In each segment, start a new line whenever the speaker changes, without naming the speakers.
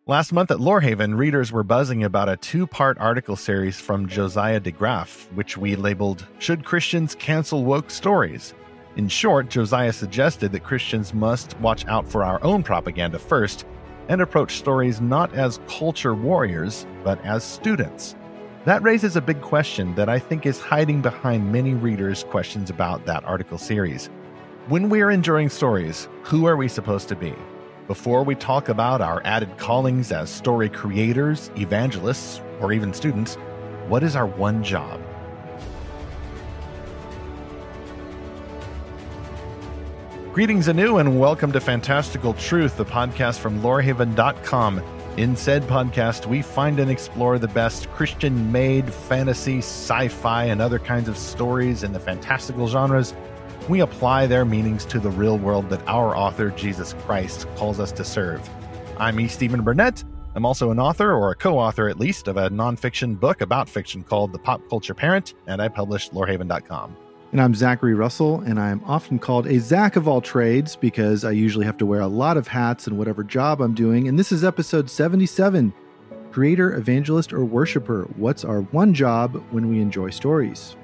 Last month at Lorehaven, readers were buzzing about a two-part article series from Josiah DeGraff, which we labeled, Should Christians Cancel Woke Stories? In short, Josiah suggested that Christians must watch out for our own propaganda first and approach stories not as culture warriors, but as students. That raises a big question that I think is hiding behind many readers' questions about that article series. When we're enjoying stories, who are we supposed to be? Before we talk about our added callings as story creators, evangelists, or even students, what is our one job? Greetings anew and welcome to Fantastical Truth, the podcast from Lorehaven.com. In said podcast, we find and explore the best Christian-made fantasy, sci-fi, and other kinds of stories in the fantastical genres. We apply their meanings to the real world that our author, Jesus Christ, calls us to serve. I'm E. Stephen Burnett. I'm also an author, or a co-author at least, of a nonfiction book about fiction called The Pop Culture Parent, and I publish Lorehaven.com.
And I'm Zackary Russell, and I'm often called a Zack of all trades because I usually have to wear a lot of hats in whatever job I'm doing. And this is episode 77, Creator, Evangelist, or Worshipper. What's our one job when we enjoy stories?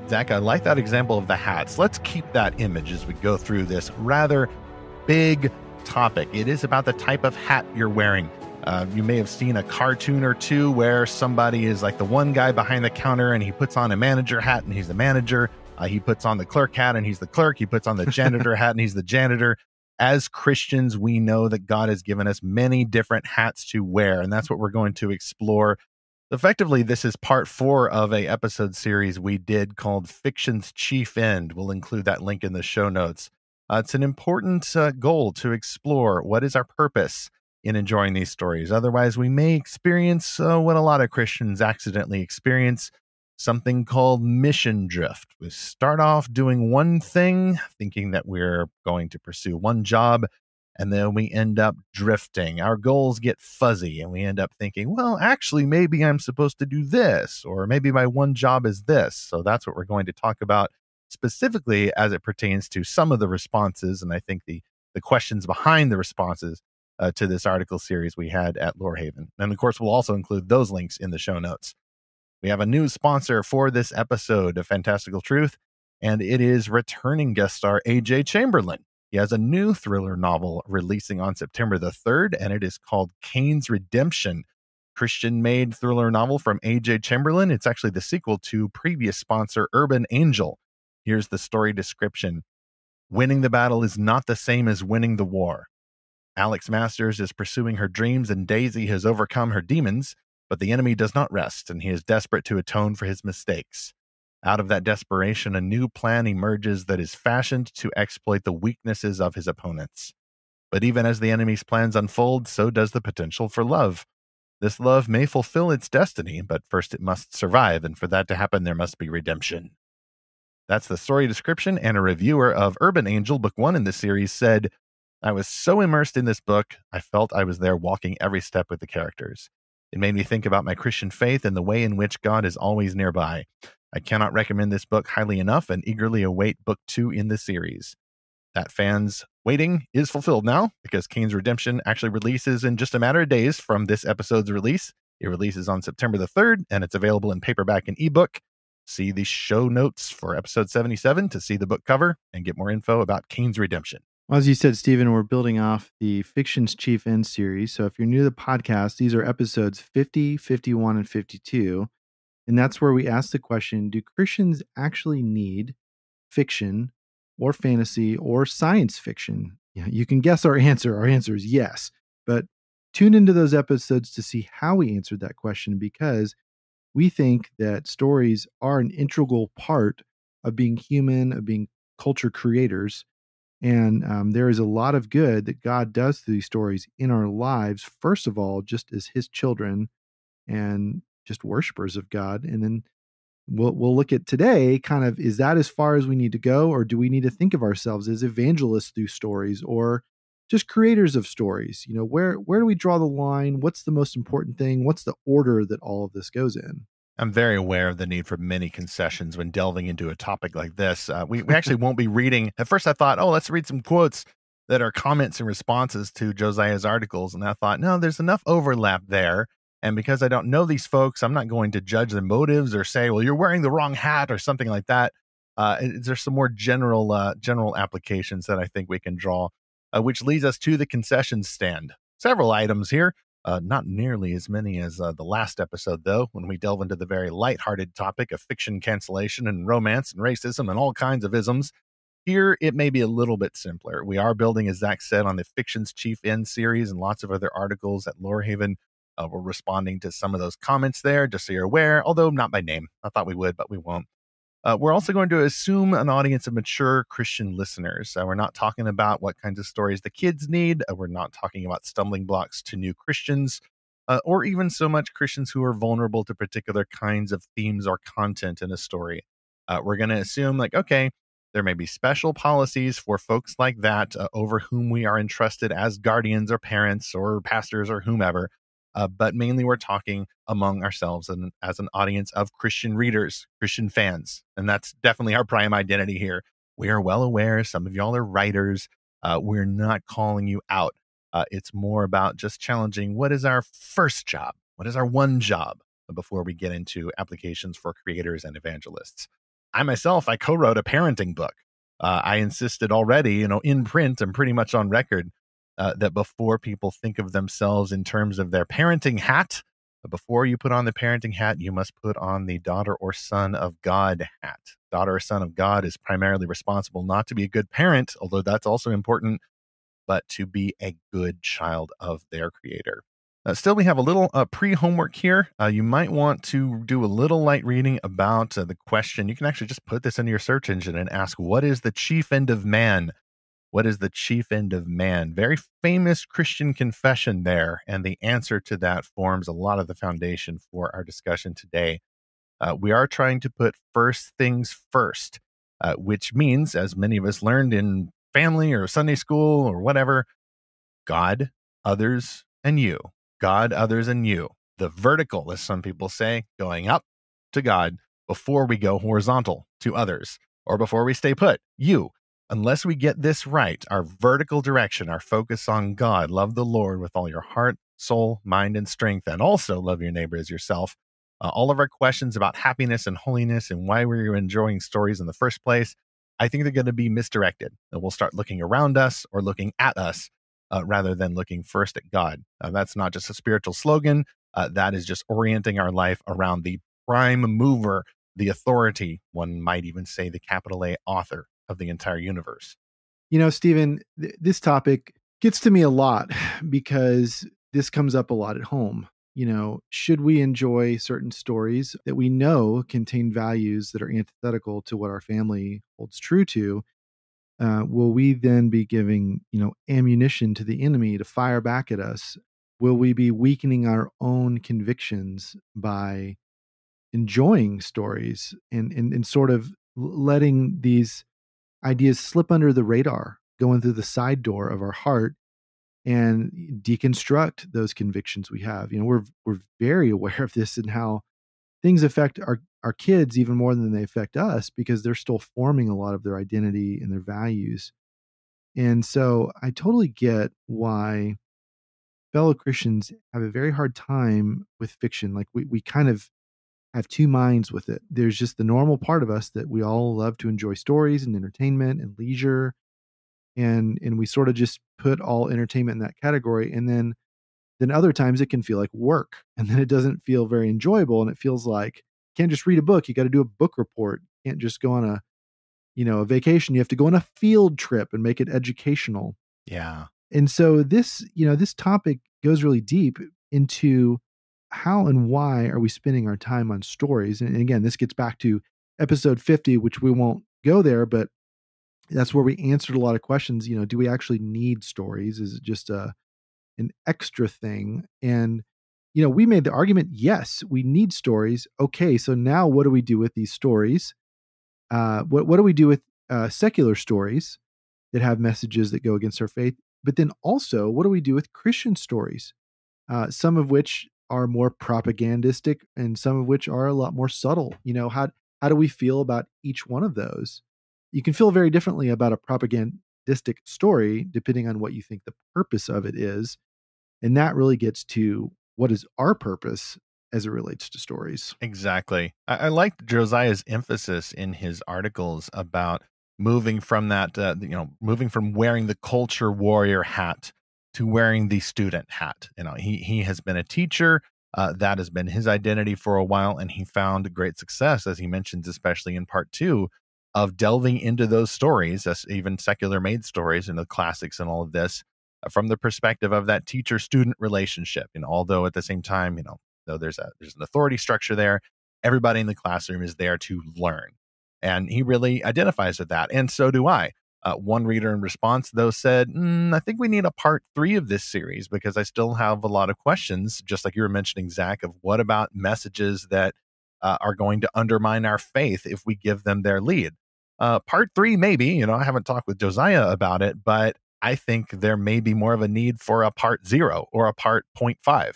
Zach, I like that example of the hats. Let's keep that image as we go through this rather big topic. It is about the type of hat you're wearing. You may have seen a cartoon or two where somebody is like the one guy behind the counter and he puts on a manager hat and he's the manager. He puts on the clerk hat and he's the clerk. He puts on the janitor hat and he's the janitor. As Christians, we know that God has given us many different hats to wear, and that's what we're going to explore. Effectively, this is part 4 of a episode series we did called Fiction's Chief End. We'll include that link in the show notes. It's an important goal to explore what is our purpose in enjoying these stories. Otherwise, we may experience what a lot of Christians accidentally experience, something called mission drift. We start off doing one thing, thinking that we're going to pursue one job, and then we end up drifting. Our goals get fuzzy, and we end up thinking, well, actually, maybe I'm supposed to do this, or maybe my one job is this. So that's what we're going to talk about specifically as it pertains to some of the responses, and I think the questions behind the responses to this article series we had at Lorehaven. And of course, we'll also include those links in the show notes. We have a new sponsor for this episode of Fantastical Truth, and it is returning guest star A.J. Chamberlain. He has a new thriller novel releasing on September the 3rd, and it is called Cain's Redemption, Christian-made thriller novel from A.J. Chamberlain. It's actually the sequel to previous sponsor Urban Angel. Here's the story description. Winning the battle is not the same as winning the war. Alex Masters is pursuing her dreams, and Daisy has overcome her demons, but the enemy does not rest, and he is desperate to atone for his mistakes. Out of that desperation, a new plan emerges that is fashioned to exploit the weaknesses of his opponents. But even as the enemy's plans unfold, so does the potential for love. This love may fulfill its destiny, but first it must survive, and for that to happen, there must be redemption. That's the story description, and a reviewer of Urban Angel, book 1 in this series, said, I was so immersed in this book, I felt I was there walking every step with the characters. It made me think about my Christian faith and the way in which God is always nearby. I cannot recommend this book highly enough and eagerly await book 2 in the series. That fans' waiting is fulfilled now because Cain's Redemption actually releases in just a matter of days from this episode's release. It releases on September the 3rd, and it's available in paperback and ebook. See the show notes for episode 77 to see the book cover and get more info about Cain's Redemption.
Well, as you said, Stephen, we're building off the Fiction's Chief End series. So if you're new to the podcast, these are episodes 50, 51, and 52. And that's where we ask the question, do Christians actually need fiction or fantasy or science fiction? Yeah, you can guess our answer. Our answer is yes. But tune into those episodes to see how we answered that question, because we think that stories are an integral part of being human, of being culture creators. And there is a lot of good that God does through these stories in our lives, first of all, just as his children and just worshipers of God. And then we'll look at today, kind of, is that as far as we need to go? Or do we need to think of ourselves as evangelists through stories, or just creators of stories? You know, where do we draw the line? What's the most important thing? What's the order that all of this goes in?
I'm very aware of the need for many concessions when delving into a topic like this. We actually won't be reading. At first I thought, let's read some quotes that are comments and responses to Josiah's articles. And I thought, no, there's enough overlap there. And because I don't know these folks, I'm not going to judge their motives or say, well, you're wearing the wrong hat or something like that. There's some more general applications that I think we can draw, which leads us to the concession stand. Several items here, not nearly as many as the last episode, though, when we delve into the very lighthearted topic of fiction cancellation and romance and racism and all kinds of isms. Here, it may be a little bit simpler. We are building, as Zach said, on the Fiction's Chief End series and lots of other articles at Lorehaven. We're responding to some of those comments there, just so you're aware, although not by name. I thought we would, but we won't. We're also going to assume an audience of mature Christian listeners. We're not talking about what kinds of stories the kids need. We're not talking about stumbling blocks to new Christians, or even so much Christians who are vulnerable to particular kinds of themes or content in a story. We're going to assume, like, okay, there may be special policies for folks like that over whom we are entrusted as guardians or parents or pastors or whomever. But mainly we're talking among ourselves and as an audience of Christian readers, Christian fans. And that's definitely our prime identity here. We are well aware some of y'all are writers. We're not calling you out. It's more about just challenging what is our first job? What is our one job before we get into applications for creators and evangelists? I myself, I co-wrote a parenting book. I insisted already, in print and pretty much on record, that before people think of themselves in terms of their parenting hat, before you put on the parenting hat, you must put on the daughter or son of God hat. Daughter or son of God is primarily responsible not to be a good parent, although that's also important, but to be a good child of their creator. Still, we have a little pre-homework here. You might want to do a little light reading about the question. You can actually just put this into your search engine and ask, what is the chief end of man? What is the chief end of man? Very famous Christian confession there. And the answer to that forms a lot of the foundation for our discussion today. We are trying to put first things first, which means, as many of us learned in family or Sunday school or whatever, God, others, and you. God, others, and you. The vertical, as some people say, going up to God before we go horizontal to others, or before we stay put, you. Unless we get this right, our vertical direction, our focus on God, love the Lord with all your heart, soul, mind, and strength, and also love your neighbor as yourself. All of our questions about happiness and holiness and why we're enjoying stories in the first place, I think they're going to be misdirected. And we'll start looking around us or looking at us rather than looking first at God. That's not just a spiritual slogan. That is just orienting our life around the prime mover, the authority, one might even say the capital A author of the entire universe.
Stephen, this topic gets to me a lot because this comes up a lot at home. Should we enjoy certain stories that we know contain values that are antithetical to what our family holds true to? Will we then be giving, ammunition to the enemy to fire back at us? Will we be weakening our own convictions by enjoying stories and sort of letting these ideas slip under the radar, going through the side door of our heart and deconstruct those convictions we have? We're very aware of this and how things affect our kids even more than they affect us because they're still forming a lot of their identity and their values. And so I totally get why fellow Christians have a very hard time with fiction. Like we kind of have two minds with it. There's just the normal part of us that we all love to enjoy stories and entertainment and leisure. And we sort of just put all entertainment in that category. And then other times it can feel like work. And then it doesn't feel very enjoyable. And it feels like you can't just read a book. You got to do a book report. You can't just go on a vacation. You have to go on a field trip and make it educational.
Yeah.
And so this topic goes really deep into how and why are we spending our time on stories? And again, this gets back to episode 50, which we won't go there, but that's where we answered a lot of questions. Do we actually need stories? Is it just an extra thing? And, we made the argument, yes, we need stories. Okay, so now what do we do with these stories? What do we do with secular stories that have messages that go against our faith? But then also, what do we do with Christian stories? Some of which are more propagandistic and some of which are a lot more subtle. How do we feel about each one of those? You can feel very differently about a sadistic story, depending on what you think the purpose of it is. And that really gets to what is our purpose as it relates to stories.
Exactly. I liked Josiah's emphasis in his articles about moving from that, moving from wearing the culture warrior hat to wearing the student hat. He has been a teacher. That has been his identity for a while, and he found great success, as he mentions, especially in part two, of delving into those stories, even secular made stories, the classics and all of this, from the perspective of that teacher student relationship. Although at the same time, though there's an authority structure there, everybody in the classroom is there to learn. And he really identifies with that. And so do I. One reader in response, though, said, I think we need a part 3 of this series because I still have a lot of questions, just like you were mentioning, Zach, of what about messages that are going to undermine our faith if we give them their lead. Part 3, maybe, I haven't talked with Josiah about it, but I think there may be more of a need for a part 0 or a part 0.5.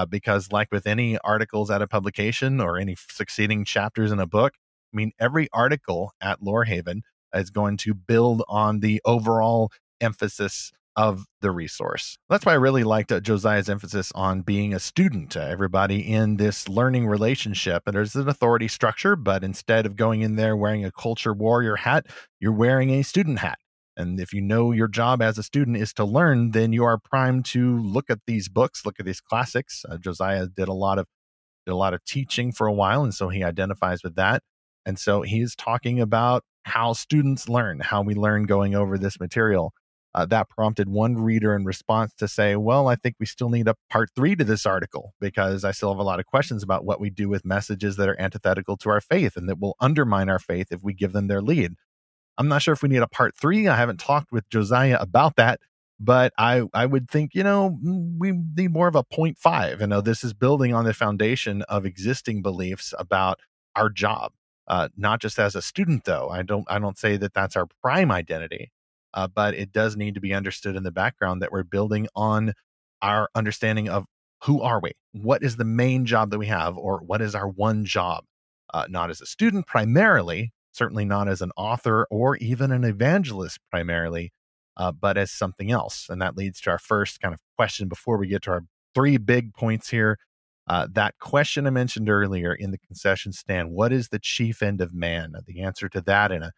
Because like with any articles at a publication or any succeeding chapters in a book, I mean, every article at Lorehaven is going to build on the overall emphasis of the resource. That's why I really liked Josiah's emphasis on being a student. Everybody in this learning relationship, and there's an authority structure, but instead of going in there wearing a culture warrior hat, you're wearing a student hat. And if you know your job as a student is to learn, then you are primed to look at these books, look at these classics. Josiah did a lot of teaching for a while, and so he identifies with that. And so he's talking about how students learn, how we learn going over this material. That prompted one reader in response to say, well, I think we still need a part 3 to this article because I still have a lot of questions about what we do with messages that are antithetical to our faith and that will undermine our faith if we give them their lead. I'm not sure if we need a part 3. I haven't talked with Josiah about that, but I would think, we need more of a 0.5. This is building on the foundation of existing beliefs about our job, not just as a student, though. I don't say that that's our prime identity, but it does need to be understood in the background that we're building on our understanding of who are we? What is the main job that we have, or what is our one job? Not as a student primarily, certainly not as an author or even an evangelist primarily, but as something else. And that leads to our first kind of question before we get to our 3 big points here. That question I mentioned earlier in the concession stand, what is the chief end of man? The answer to that in a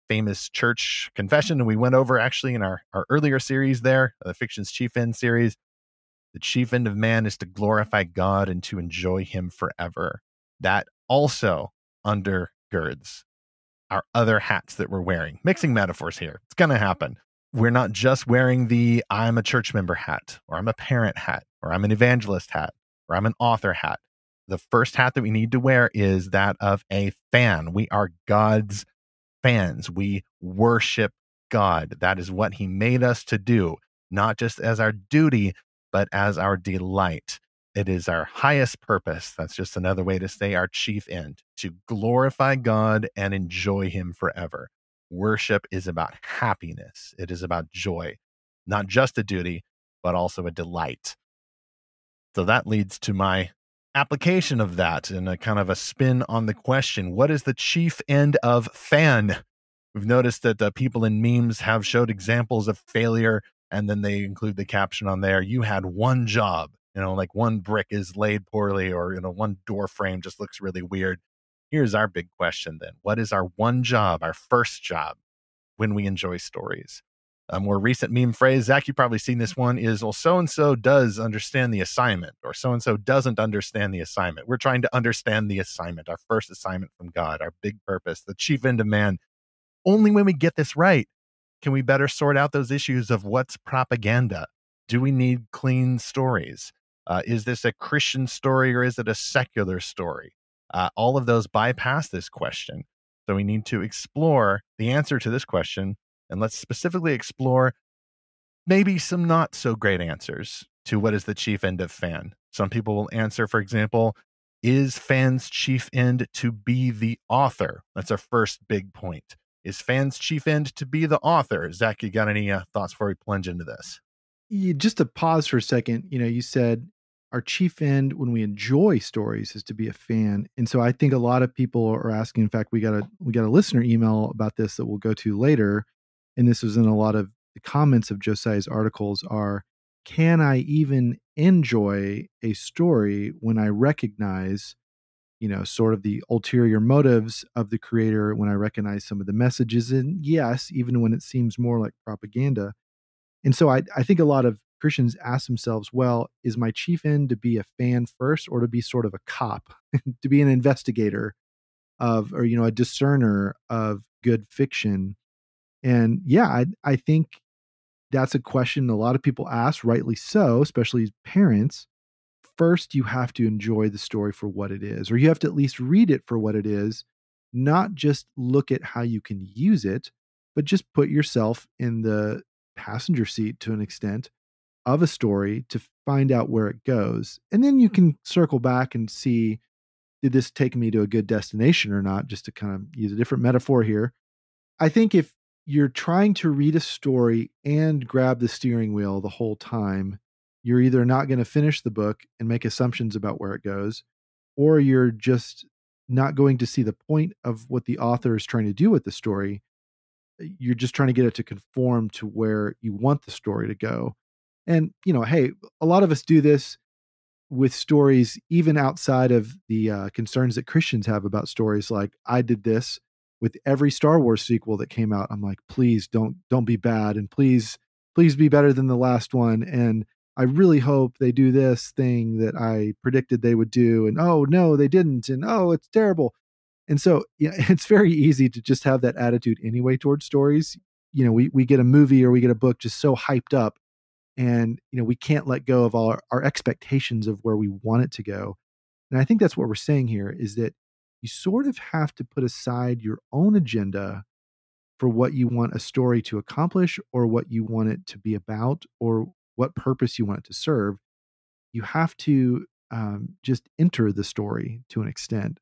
famous church confession, and we went over actually in our earlier series there, the Fiction's Chief End series. The chief end of man is to glorify God and to enjoy him forever. That also undergirds our other hats that we're wearing. Mixing metaphors here. It's going to happen. We're not just wearing the I'm a church member hat, or I'm a parent hat, or I'm an evangelist hat, or I'm an author hat. The first hat that we need to wear is that of a fan. We are God's fans. We worship God. That is what he made us to do, not just as our duty, but as our delight. It is our highest purpose. That's just another way to say our chief end, to glorify God and enjoy him forever. Worship is about happiness. It is about joy, not just a duty, but also a delight. So that leads to my application of that and a kind of a spin on the question, what is the chief end of fan? We've noticed that people in memes have showed examples of failure, and then they include the caption on there, you had one job, like one brick is laid poorly, or, one door frame just looks really weird. Here's our big question then. What is our one job, our first job when we enjoy stories? A more recent meme phrase, Zach, you've probably seen this one, is, well, so-and-so does understand the assignment, or so-and-so doesn't understand the assignment. We're trying to understand the assignment, our first assignment from God, our big purpose, the chief end of man. Only when we get this right can we better sort out those issues of what's propaganda. Do we need clean stories? Is this a Christian story or is it a secular story? All of those bypass this question. So we need to explore the answer to this question, and let's specifically explore maybe some not so great answers to what is the chief end of fan. Some people will answer, for example, is fan's chief end to be the author? That's our first big point. Is fan's chief end to be the author? Zach, you got any thoughts before we plunge into this?
Just to pause for a second, you said our chief end when we enjoy stories is to be a fan. And so I think a lot of people are asking, in fact, we got a listener email about this that we'll go to later. and this was in a lot of the comments of Josiah's articles, are, can I even enjoy a story when I recognize, sort of the ulterior motives of the creator, when I recognize some of the messages, and yes, even when it seems more like propaganda. And so I think a lot of Christians ask themselves, well, is my chief end to be a fan first, or to be sort of a cop, to be an investigator of, or, a discerner of good fiction? And yeah, I think that's a question a lot of people ask, rightly so, especially parents. First, you have to enjoy the story for what it is, or you have to at least read it for what it is, not just look at how you can use it, but just put yourself in the passenger seat to an extent of a story to find out where it goes. And then you can circle back and see, did this take me to a good destination or not, just to kind of use a different metaphor here. I think if you're trying to read a story and grab the steering wheel the whole time, you're either not going to finish the book and make assumptions about where it goes, or you're just not going to see the point of what the author is trying to do with the story. You're just trying to get it to conform to where you want the story to go. And, hey, a lot of us do this with stories, even outside of the concerns that Christians have about stories. Like, I did this with every Star Wars sequel that came out. I'm like, please don't be bad, and please be better than the last one. And I really hope they do this thing that I predicted they would do. And oh no, they didn't. And oh, it's terrible. And so, yeah, it's very easy to just have that attitude anyway towards stories. We get a movie or we get a book just so hyped up, and we can't let go of all our expectations of where we want it to go. And I think that's what we're saying here, is that you sort of have to put aside your own agenda for what you want a story to accomplish, or what you want it to be about, or what purpose you want it to serve. You have to just enter the story to an extent.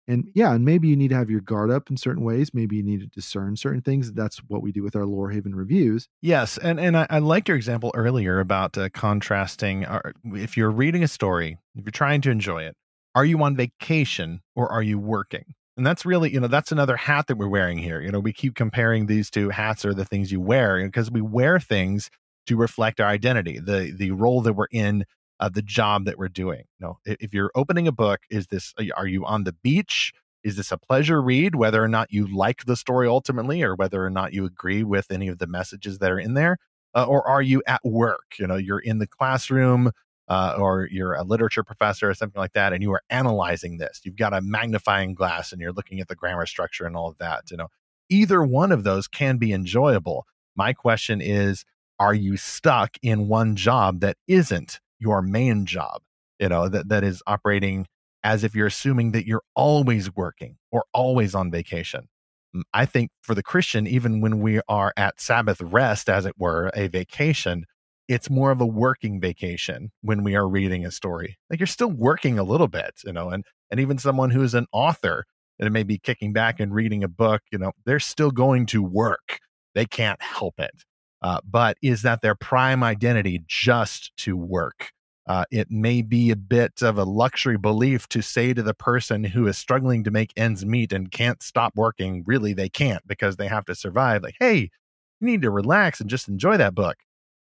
And yeah, and maybe you need to have your guard up in certain ways. Maybe you need to discern certain things. That's what we do with our Lorehaven reviews.
Yes, and I liked your example earlier about contrasting. If you're reading a story, if you're trying to enjoy it, are you on vacation or are you working? And that's really, that's another hat that we're wearing here. We keep comparing these two hats, or the things you wear, because we wear things to reflect our identity, the role that we're in, the job that we're doing. If you're opening a book, are you on the beach? Is this a pleasure read, whether or not you like the story ultimately, or whether or not you agree with any of the messages that are in there? Or are you at work? You're in the classroom, or you're a literature professor or something like that, and you are analyzing this. You've got a magnifying glass and you're looking at the grammar structure and all of that. Either one of those can be enjoyable. My question is, are you stuck in one job that isn't your main job? That is operating as if you're assuming that you're always working or always on vacation. I think for the Christian, even when we are at Sabbath rest, as it were, a vacation, it's more of a working vacation when we are reading a story. Like, you're still working a little bit, and even someone who's an author and may be kicking back and reading a book, they're still going to work. They can't help it. But is that their prime identity, just to work? It may be a bit of a luxury belief to say to the person who is struggling to make ends meet and can't stop working. Really, they can't, because they have to survive. Like, hey, you need to relax and just enjoy that book.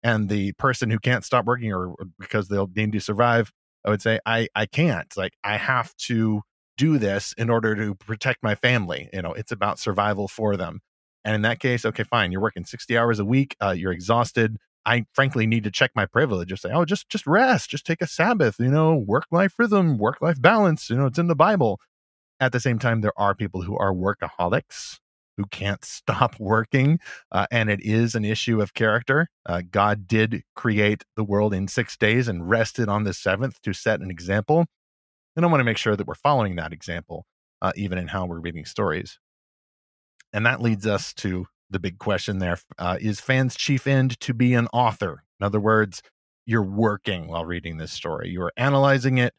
And the person who can't stop working, or because they'll need to survive, I would say, I can't. Like, I have to do this in order to protect my family. It's about survival for them. And in that case, okay, fine. You're working 60 hours a week. You're exhausted. I frankly need to check my privilege. Just say, oh, just rest, just take a Sabbath, work-life rhythm, work-life balance. It's in the Bible. At the same time, there are people who are workaholics, who can't stop working. And it is an issue of character. God did create the world in 6 days and rested on the seventh to set an example. And I want to make sure that we're following that example, even in how we're reading stories. And that leads us to the big question there. Is fan's chief end to be an author? In other words, you're working while reading this story. You're analyzing it.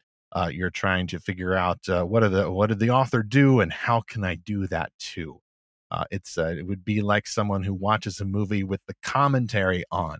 You're trying to figure out what did the author do, and how can I do that too? It would be like someone who watches a movie with the commentary on.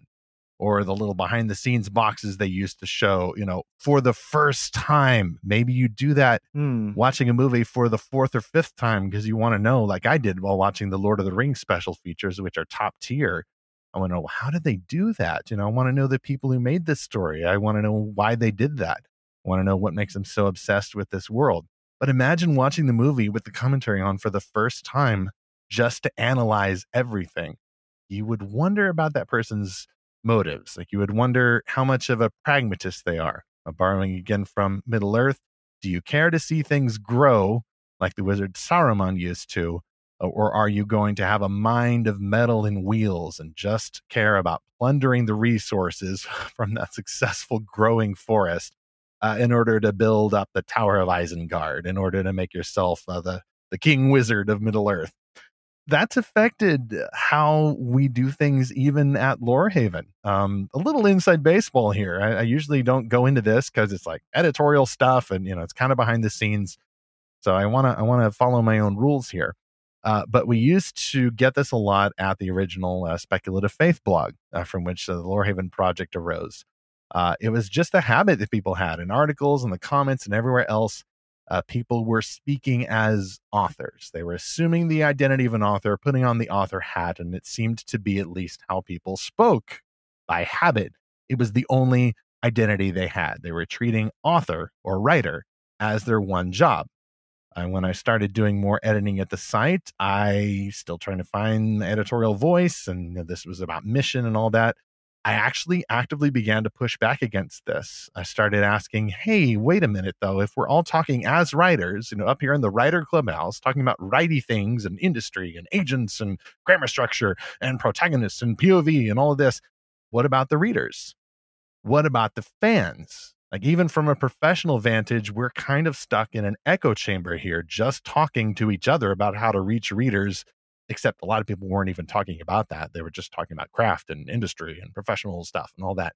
or the little behind the scenes boxes they used to show, for the first time. Maybe you do that watching a movie for the fourth or fifth time because you want to know, like I did while watching the Lord of the Rings special features, which are top tier. I want to know, how did they do that? I want to know the people who made this story. I want to know why they did that. I want to know what makes them so obsessed with this world. But imagine watching the movie with the commentary on for the first time just to analyze everything. You would wonder about that person's motives. Like, you would wonder how much of a pragmatist they are. Borrowing again from Middle Earth, do you care to see things grow like the wizard Saruman used to? Or are you going to have a mind of metal and wheels and just care about plundering the resources from that successful growing forest in order to build up the Tower of Isengard, in order to make yourself the king wizard of Middle Earth? That's affected how we do things even at Lorehaven. A little inside baseball here. I usually don't go into this because it's like editorial stuff and, it's kind of behind the scenes. So I want to follow my own rules here. But we used to get this a lot at the original Speculative Faith blog from which the Lorehaven project arose. It was just a habit that people had in articles and the comments and everywhere else. People were speaking as authors. They were assuming the identity of an author, putting on the author hat, and it seemed to be at least how people spoke by habit. It was the only identity they had. They were treating author or writer as their one job. And when I started doing more editing at the site, I still trying to find the editorial voice, and this was about mission and all that. I actually actively began to push back against this. I started asking, hey, wait a minute, though. If we're all talking as writers, up here in the writer clubhouse, talking about righty things and industry and agents and grammar structure and protagonists and POV and all of this, what about the readers? What about the fans? Like, even from a professional vantage, we're kind of stuck in an echo chamber here, just talking to each other about how to reach readers, except a lot of people weren't even talking about that. They were just talking about craft and industry and professional stuff and all that.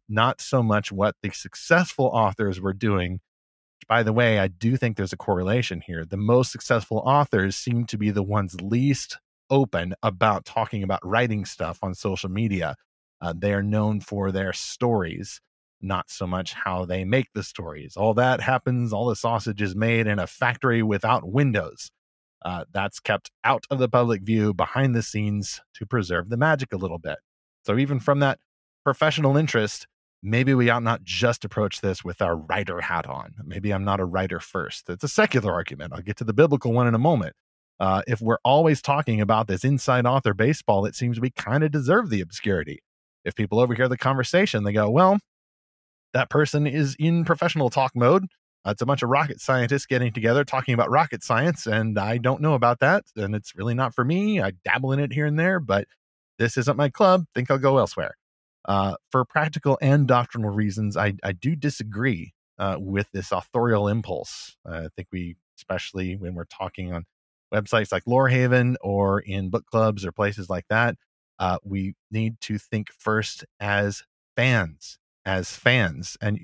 Not so much what the successful authors were doing. By the way, I do think there's a correlation here. The most successful authors seem to be the ones least open about talking about writing stuff on social media. They are known for their stories, not so much how they make the stories. All that happens, all the sausage is made in a factory without windows. That's kept out of the public view behind the scenes to preserve the magic a little bit. So even from that professional interest, maybe we ought not just approach this with our writer hat on. Maybe I'm not a writer first. It's a secular argument. I'll get to the biblical one in a moment. If we're always talking about this inside author baseball, it seems we kind of deserve the obscurity. If people overhear the conversation, they go, well, that person is in professional talk mode. It's a bunch of rocket scientists getting together talking about rocket science, and I don't know about that, and it's really not for me. I dabble in it here and there, but this isn't my club. Think I'll go elsewhere. For practical and doctrinal reasons, I do disagree with this authorial impulse. I think we, especially when we're talking on websites like Lorehaven or in book clubs or places like that, we need to think first as fans. And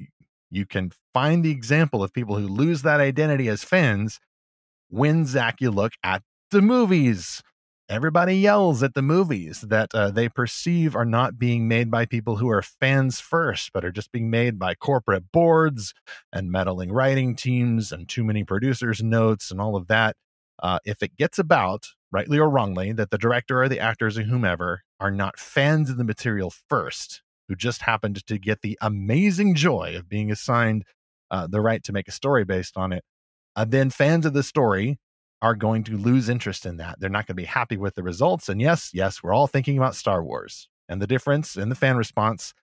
you can find the example of people who lose that identity as fans when, Zach, you look at the movies. Everybody yells at the movies that they perceive are not being made by people who are fans first, but are just being made by corporate boards and meddling writing teams and too many producers' notes and all of that. If it gets about, rightly or wrongly, that the director or the actors or whomever are not fans of the material first, who just happened to get the amazing joy of being assigned the right to make a story based on it, then fans of the story are going to lose interest in that. They're not going to be happy with the results. And yes, we're all thinking about Star Wars and the difference in the fan response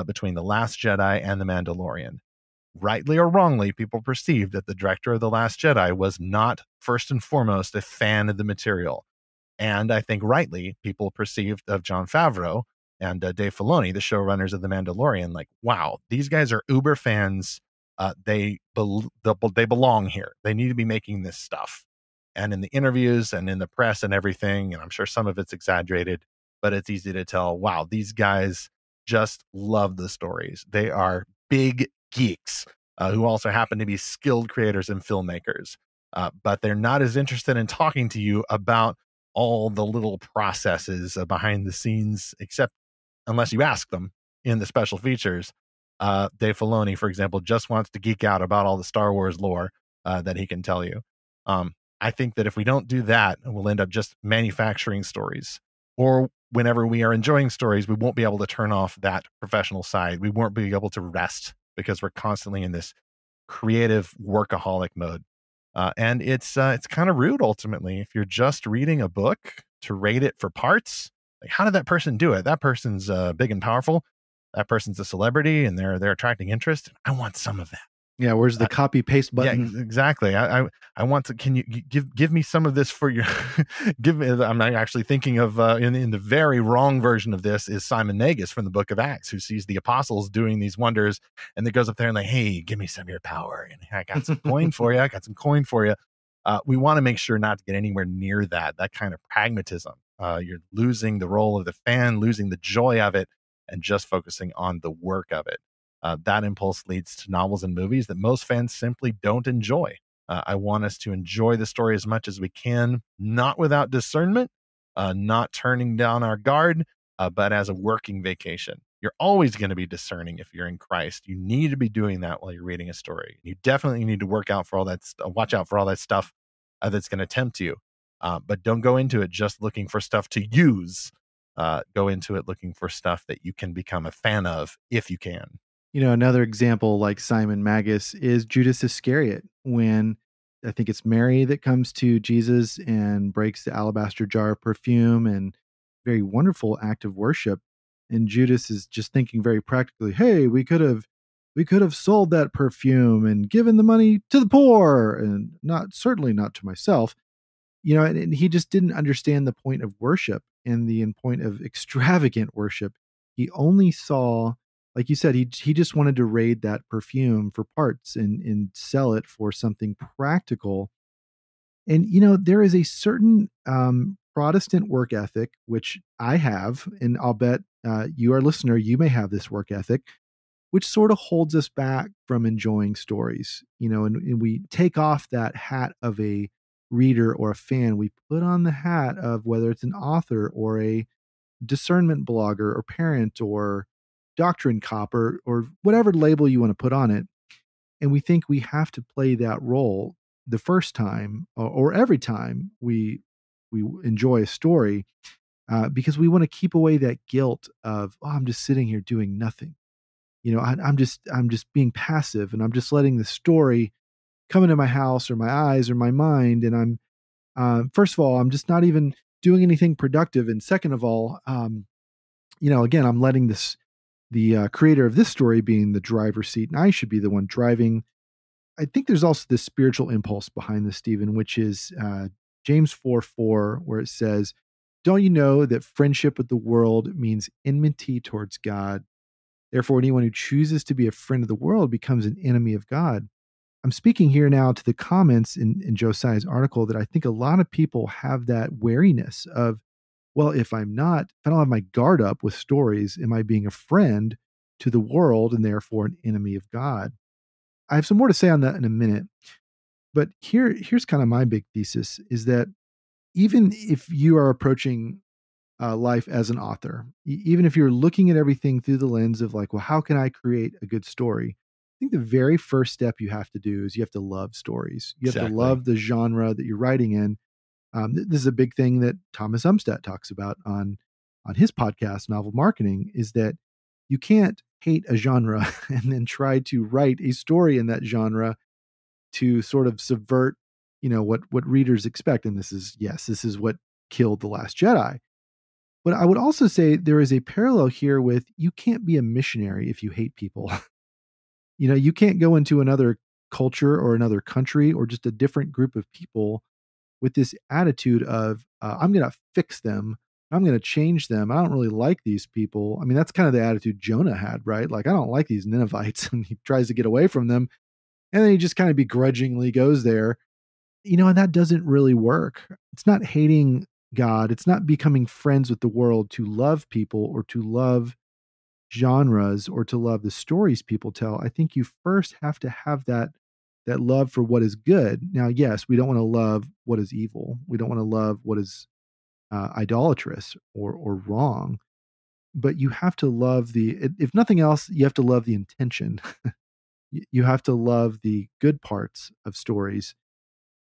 between The Last Jedi and The Mandalorian. Rightly or wrongly, people perceived that the director of The Last Jedi was not first and foremost a fan of the material. And I think rightly, people perceived of Jon Favreau and Dave Filoni, the showrunners of The Mandalorian, like, wow, these guys are uber fans. They belong here. They need to be making this stuff. And in the interviews and in the press and everything, and I'm sure some of it's exaggerated, but it's easy to tell, wow, these guys just love the stories. They are big geeks who also happen to be skilled creators and filmmakers. But they're not as interested in talking to you about all the little processes behind the scenes, except unless you ask them in the special features. Dave Filoni, for example, just wants to geek out about all the Star Wars lore that he can tell you. I think that if we don't do that, we'll end up just manufacturing stories. Or whenever we are enjoying stories, we won't be able to turn off that professional side. We won't be able to rest because we're constantly in this creative workaholic mode. And it's kind of rude ultimately if you're just reading a book to rate it for parts. Like, how did that person do it? That person's big and powerful. That person's a celebrity, and they're attracting interest. I want some of that.
Yeah, where's the copy paste button?
Yeah, exactly. I want to. Can you give me some of this for your? Give me. I'm actually thinking of in the very wrong version of this is Simon Magus from the Book of Acts, who sees the apostles doing these wonders, and then goes up there and like, hey, give me some of your power, and I got some coin for you. I got some coin for you. We want to make sure not to get anywhere near that kind of pragmatism. You're losing the role of the fan, losing the joy of it, and just focusing on the work of it. That impulse leads to novels and movies that most fans simply don't enjoy. I want us to enjoy the story as much as we can, not without discernment, not turning down our guard, but as a working vacation. You're always going to be discerning if you're in Christ. You need to be doing that while you're reading a story. You definitely need to watch out for all that stuff that's going to tempt you. But don't go into it just looking for stuff to use. Go into it looking for stuff that you can become a fan of if you can.
Another example like Simon Magus is Judas Iscariot, when I think it's Mary that comes to Jesus and breaks the alabaster jar of perfume, and very wonderful act of worship. And Judas is just thinking very practically, hey, we could have sold that perfume and given the money to the poor, and certainly not to myself. And he just didn't understand the point of worship and the point of extravagant worship. He only saw, like you said, he just wanted to raid that perfume for parts and sell it for something practical. And there is a certain Protestant work ethic, which I have, and I'll bet you, our listener, you may have this work ethic, which sort of holds us back from enjoying stories. And we take off that hat of a reader or a fan. We put on the hat of whether it's an author or a discernment blogger or parent or doctrine cop or whatever label you want to put on it. And we think we have to play that role the first time or every time we enjoy a story, because we want to keep away that guilt of, oh, I'm just sitting here doing nothing. I'm just being passive, and I'm just letting the story come into my house or my eyes or my mind. And I'm first of all, I'm just not even doing anything productive. And second of all, again, I'm letting the creator of this story be in the driver's seat, and I should be the one driving. I think there's also this spiritual impulse behind this, Stephen, which is James 4:4, where it says, don't you know that friendship with the world means enmity towards God? Therefore, anyone who chooses to be a friend of the world becomes an enemy of God. I'm speaking here now to the comments in Josiah's article that I think a lot of people have that wariness of, well, if I don't have my guard up with stories, am I being a friend to the world and therefore an enemy of God? I have some more to say on that in a minute. But here's kind of my big thesis is that even if you are approaching life as an author, even if you're looking at everything through the lens of like, well, how can I create a good story? I think the very first step you have to do is you have to love stories. You have to love the genre that you're writing in. This is a big thing that Thomas Umstattd talks about on his podcast, Novel Marketing, is that you can't hate a genre and then try to write a story in that genre to sort of subvert, what readers expect. And this is what killed The Last Jedi. But I would also say there is a parallel here with, you can't be a missionary if you hate people. You can't go into another culture or another country or just a different group of people with this attitude of, I'm going to fix them. I'm going to change them. I don't really like these people. I mean, that's kind of the attitude Jonah had, right? Like, I don't like these Ninevites, and he tries to get away from them. And then he just kind of begrudgingly goes there, and that doesn't really work. It's not hating God. It's not becoming friends with the world to love people or to love genres or to love the stories people tell. I think you first have to have that love for what is good. Now, yes, we don't want to love what is evil. We don't want to love what is idolatrous or wrong. but you have to love if nothing else, you have to love the intention. You have to love the good parts of stories.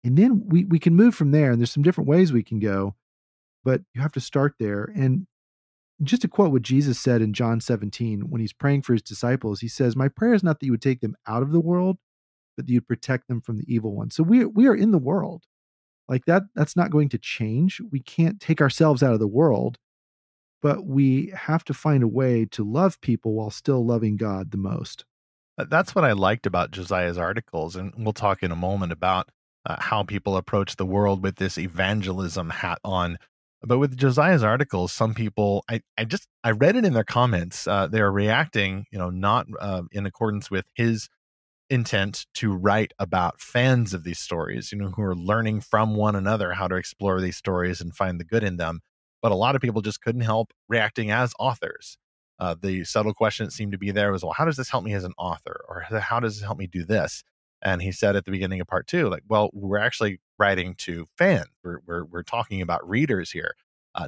And then we can move from there. And there's some different ways we can go, but you have to start there. And just to quote what Jesus said in John 17, when he's praying for his disciples, he says, "My prayer is not that you would take them out of the world, but that you'd protect them from the evil one." So we are in the world. Like that's not going to change. We can't take ourselves out of the world, but we have to find a way to love people while still loving God the most.
That's what I liked about Josiah's articles, and we'll talk in a moment about how people approach the world with this evangelism hat on. But with Josiah's articles, some people, I read it in their comments. They are reacting, not in accordance with his intent to write about fans of these stories, who are learning from one another how to explore these stories and find the good in them. But a lot of people just couldn't help reacting as authors. The subtle question that seemed to be there was, well, how does this help me as an author? Or how does this help me do this? And he said at the beginning of part 2, like, well, we're actually writing to fans. We're talking about readers here.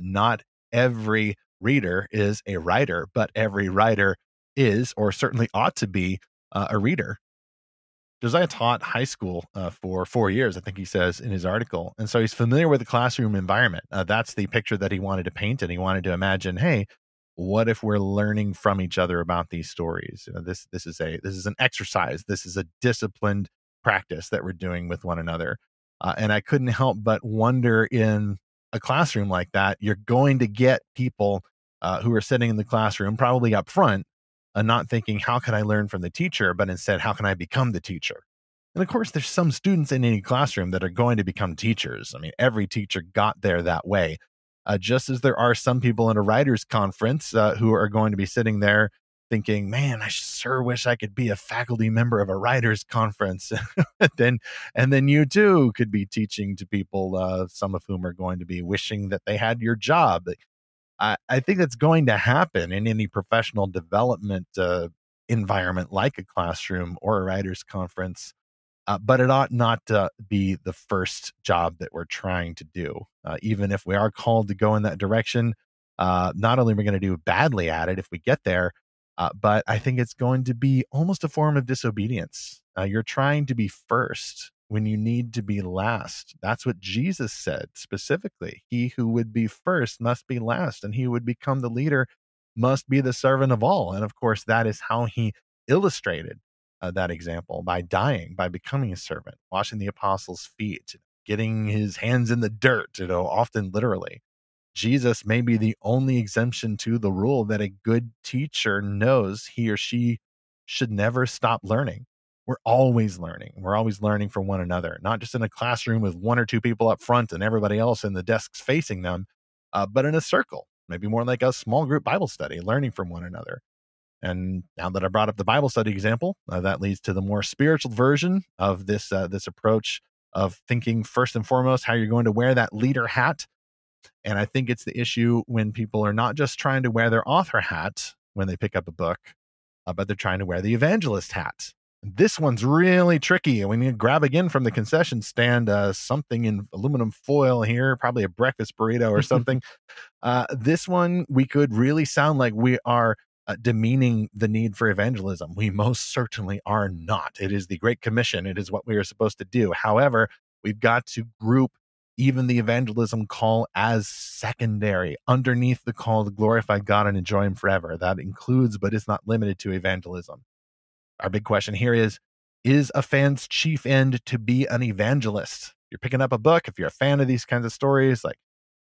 Not every reader is a writer, but every writer is, or certainly ought to be, a reader. Josiah taught high school for 4 years, I think he says in his article. And so he's familiar with the classroom environment. That's the picture that he wanted to paint. And he wanted to imagine, hey, what if we're learning from each other about these stories? This is an exercise. This is a disciplined practice that we're doing with one another. And I couldn't help but wonder, in a classroom like that, you're going to get people who are sitting in the classroom, probably up front, not thinking, how can I learn from the teacher, but instead, how can I become the teacher? And of course, there's some students in any classroom that are going to become teachers. I mean, every teacher got there that way. Just as there are some people in a writers' conference who are going to be sitting there thinking, man, I sure wish I could be a faculty member of a writers' conference. and then you too could be teaching to people, some of whom are going to be wishing that they had your job. I think that's going to happen in any professional development environment like a classroom or a writers' conference. But it ought not to be the first job that we're trying to do. Even if we are called to go in that direction, not only are we going to do badly at it if we get there, but I think it's going to be almost a form of disobedience. You're trying to be first when you need to be last. That's what Jesus said specifically. He who would be first must be last, and he who would become the leader must be the servant of all. And of course, that is how he illustrated that example, by dying, by becoming a servant, washing the apostles' feet, getting his hands in the dirt, often literally. Jesus may be the only exemption to the rule that a good teacher knows he or she should never stop learning. We're always learning. We're always learning from one another, not just in a classroom with 1 or 2 people up front and everybody else in the desks facing them, but in a circle, maybe more like a small group Bible study, learning from one another. And now that I brought up the Bible study example, that leads to the more spiritual version of this approach of thinking first and foremost how you're going to wear that leader hat. And I think it's the issue when people are not just trying to wear their author hat when they pick up a book, but they're trying to wear the evangelist hat. This one's really tricky. And we need to grab again from the concession stand something in aluminum foil here, probably a breakfast burrito or something. This one, we could really sound like we are demeaning the need for evangelism. We most certainly are not. It is the Great Commission. It is what we are supposed to do. However, we've got to group even the evangelism call as secondary underneath the call to glorify God and enjoy him forever. That includes, but is not limited to, evangelism. Our big question here is a fan's chief end to be an evangelist? You're picking up a book. If you're a fan of these kinds of stories, like,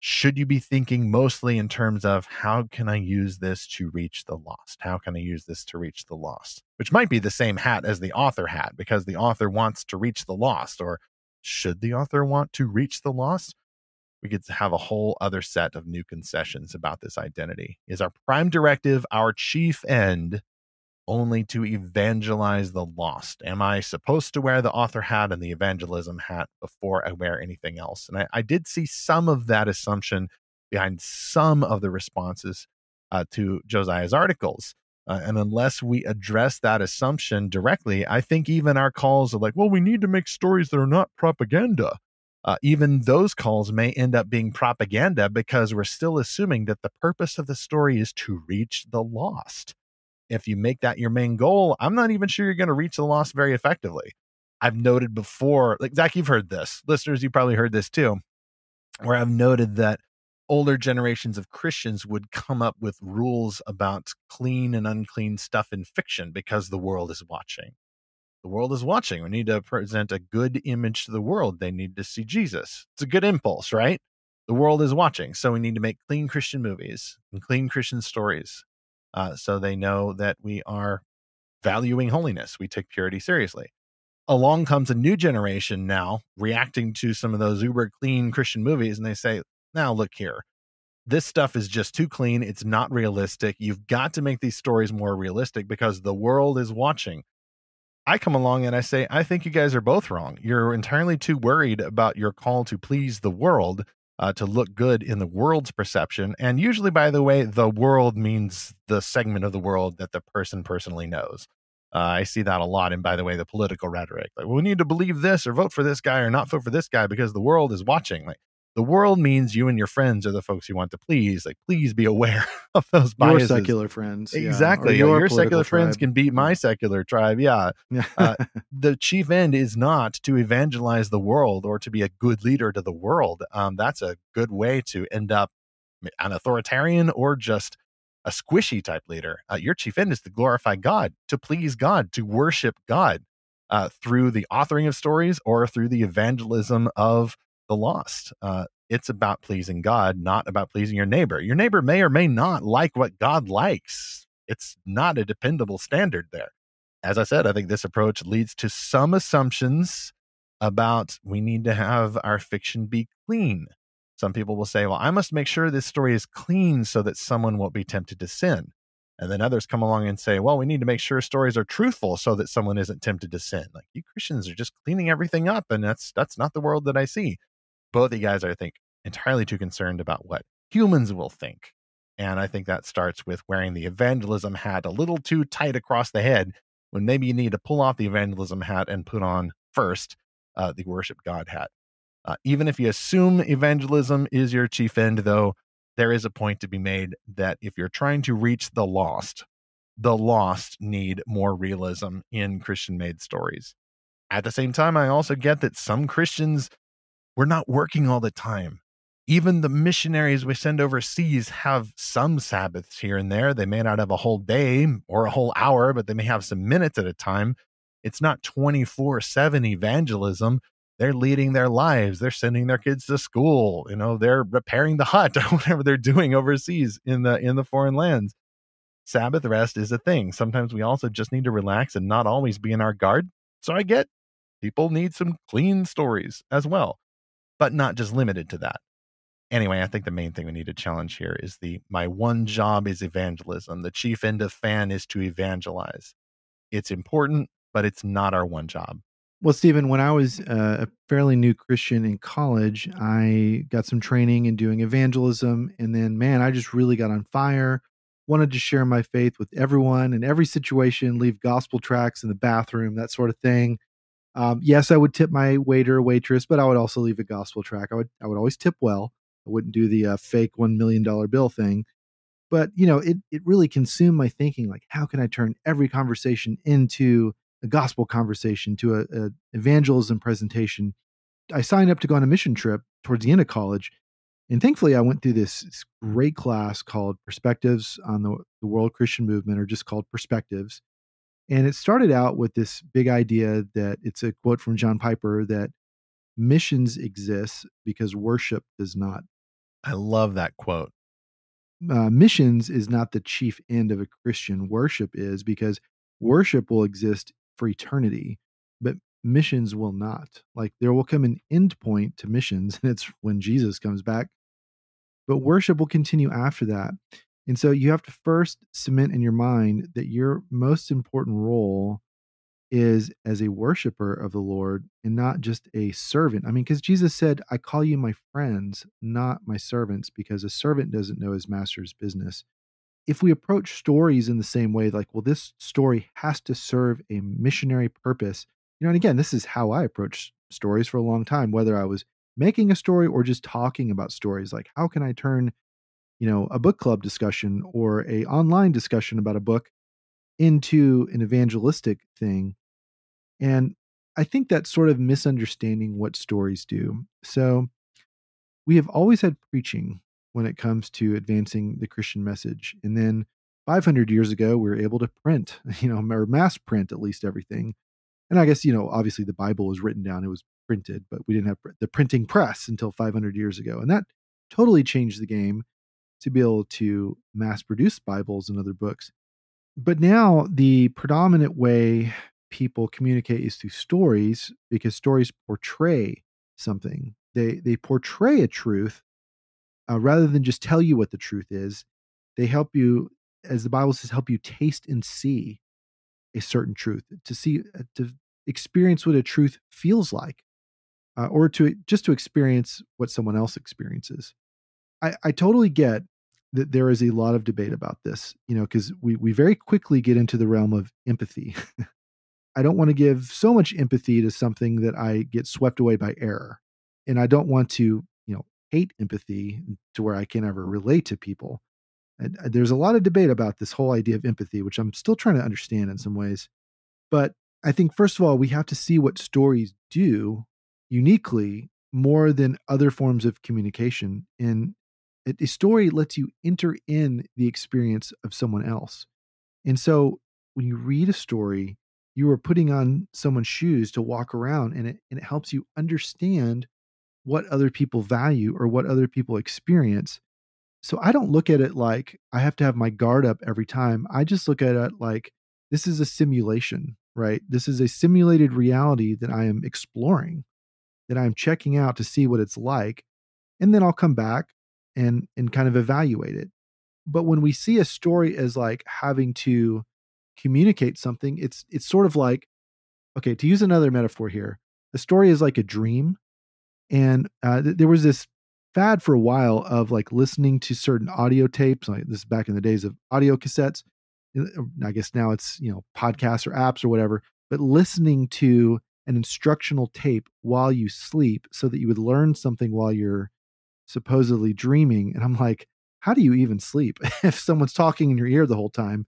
should you be thinking mostly in terms of how can I use this to reach the lost? How can I use this to reach the lost? Which might be the same hat as the author hat, because the author wants to reach the lost. Or should the author want to reach the lost? We could have a whole other set of new concessions about this identity. Is our prime directive, our chief end, only to evangelize the lost? Am I supposed to wear the author hat and the evangelism hat before I wear anything else? And I did see some of that assumption behind some of the responses to Josiah's articles. And unless we address that assumption directly, I think even our calls are like, well, we need to make stories that are not propaganda. Even those calls may end up being propaganda because we're still assuming that the purpose of the story is to reach the lost. If you make that your main goal, I'm not even sure you're going to reach the lost very effectively. I've noted before, like Zach, you've heard this. Listeners, you probably heard this too, where I've noted that older generations of Christians would come up with rules about clean and unclean stuff in fiction because the world is watching. The world is watching. We need to present a good image to the world. They need to see Jesus. It's a good impulse, right? The world is watching. So we need to make clean Christian movies and clean Christian stories, so they know that we are valuing holiness. We take purity seriously. Along comes a new generation now reacting to some of those uber clean Christian movies, and they say, now look here. This stuff is just too clean. It's not realistic. You've got to make these stories more realistic because the world is watching. I come along and I say, I think you guys are both wrong. You're entirely too worried about your call to please the world, to look good in the world's perception. And usually, by the way, the world means the segment of the world that the person personally knows. I see that a lot in, by the way, the political rhetoric. Like, well, we need to believe this or vote for this guy or not vote for this guy because the world is watching. Like, the world means you and your friends are the folks you want to please. Like, please be aware of those biases.
Your secular friends.
Exactly.
Yeah.
Your secular friends can beat my secular tribe. Yeah. The chief end is not to evangelize the world or to be a good leader to the world. That's a good way to end up an authoritarian or just a squishy type leader. Your chief end is to glorify God, to please God, to worship God, through the authoring of stories or through the evangelism of the lost. It's about pleasing God, not about pleasing your neighbor. Your neighbor may or may not like what God likes. It's not a dependable standard there. As I said, I think this approach leads to some assumptions about we need to have our fiction be clean. Some people will say, well, I must make sure this story is clean so that someone won't be tempted to sin. And then others come along and say, well, we need to make sure stories are truthful so that someone isn't tempted to sin. Like, you Christians are just cleaning everything up, and that's not the world that I see. Both of you guys are, I think, entirely too concerned about what humans will think. And I think that starts with wearing the evangelism hat a little too tight across the head, when maybe you need to pull off the evangelism hat and put on first the worship God hat. Even if you assume evangelism is your chief end, though, there is a point to be made that if you're trying to reach the lost need more realism in Christian-made stories. At the same time, I also get that some Christians, we're not working all the time. Even the missionaries we send overseas have some Sabbaths here and there. They may not have a whole day or a whole hour, but they may have some minutes at a time. It's not 24/7 evangelism. They're leading their lives. They're sending their kids to school. They're repairing the hut or whatever they're doing overseas in the foreign lands. Sabbath rest is a thing. Sometimes we also just need to relax and not always be in our guard. So I get people need some clean stories as well, but not just limited to that. Anyway, I think the main thing we need to challenge here is my one job is evangelism. The chief end of Fan is to evangelize. It's important, but it's not our one job.
Well, Stephen, when I was a fairly new Christian in college, I got some training in doing evangelism. And then, man, I just really got on fire, wanted to share my faith with everyone in every situation, leave gospel tracts in the bathroom, that sort of thing. Yes, I would tip my waiter or waitress, but I would also leave a gospel tract. I would always tip well. I wouldn't do the fake $1 million bill thing. But, it really consumed my thinking, like, how can I turn every conversation into a gospel conversation, to a evangelism presentation? I signed up to go on a mission trip towards the end of college. And thankfully, I went through this great class called Perspectives on the World Christian Movement, or just called Perspectives. And it started out with this big idea that it's a quote from John Piper, that missions exists because worship does not.
I love that quote.
Missions is not the chief end of a Christian. Worship is, because worship will exist for eternity, but missions will not. Like, there will come an end point to missions, and it's when Jesus comes back. But worship will continue after that. And so you have to first cement in your mind that your most important role is as a worshiper of the Lord and not just a servant. I mean, because Jesus said, I call you my friends, not my servants, because a servant doesn't know his master's business. If we approach stories in the same way, like, well, this story has to serve a missionary purpose, and again, this is how I approached stories for a long time, whether I was making a story or just talking about stories. Like, how can I turn, a book club discussion or a online discussion about a book into an evangelistic thing? And I think that's sort of misunderstanding what stories do. So we have always had preaching when it comes to advancing the Christian message. And then 500 years ago, we were able to print, or mass print at least everything. And I guess, obviously the Bible was written down, it was printed, but we didn't have the printing press until 500 years ago. And that totally changed the game to be able to mass produce Bibles and other books. But now the predominant way people communicate is through stories, because stories portray something. They portray a truth rather than just tell you what the truth is. They help you, as the Bible says, help you taste and see a certain truth, to experience what a truth feels like, or to experience what someone else experiences. I totally get that there is a lot of debate about this, because we very quickly get into the realm of empathy. I don't want to give so much empathy to something that I get swept away by error. And I don't want to, hate empathy to where I can ever relate to people. And there's a lot of debate about this whole idea of empathy, which I'm still trying to understand in some ways. But I think, first of all, we have to see what stories do uniquely more than other forms of communication. And a story lets you enter in the experience of someone else. And so when you read a story, you are putting on someone's shoes to walk around, and it helps you understand what other people value or what other people experience. So I don't look at it like I have to have my guard up every time. I just look at it like this is a simulation, right? This is a simulated reality that I am exploring, that I'm checking out to see what it's like. And then I'll come back and kind of evaluate it. But when we see a story as like having to communicate something, it's sort of like, okay, to use another metaphor here, the story is like a dream. And there was this fad for a while of like listening to certain audio tapes. Like this is back in the days of audio cassettes. I guess now it's, podcasts or apps or whatever, but listening to an instructional tape while you sleep so that you would learn something while you're supposedly dreaming. And I'm like, how do you even sleep if someone's talking in your ear the whole time?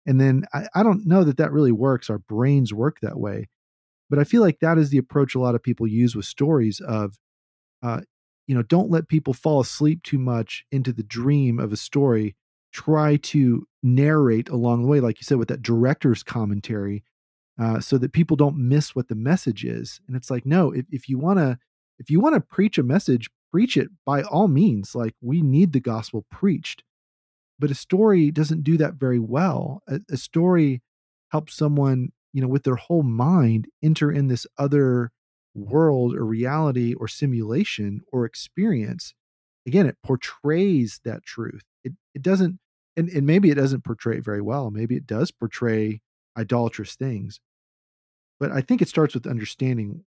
And then I don't know that that really works. Our brains work that way. But I feel like that is the approach a lot of people use with stories of, uh, don't let people fall asleep too much into the dream of a story. Try to narrate along the way, like you said, with that director's commentary, so that people don't miss what the message is. And it's like, no, if you want to preach a message, preach it by all means. Like, we need the gospel preached. But a story doesn't do that very well. A story helps someone, with their whole mind enter in this other world or reality or simulation or experience. Again, it portrays that truth. It doesn't, and maybe it doesn't portray it very well. Maybe it does portray idolatrous things. But I think it starts with understanding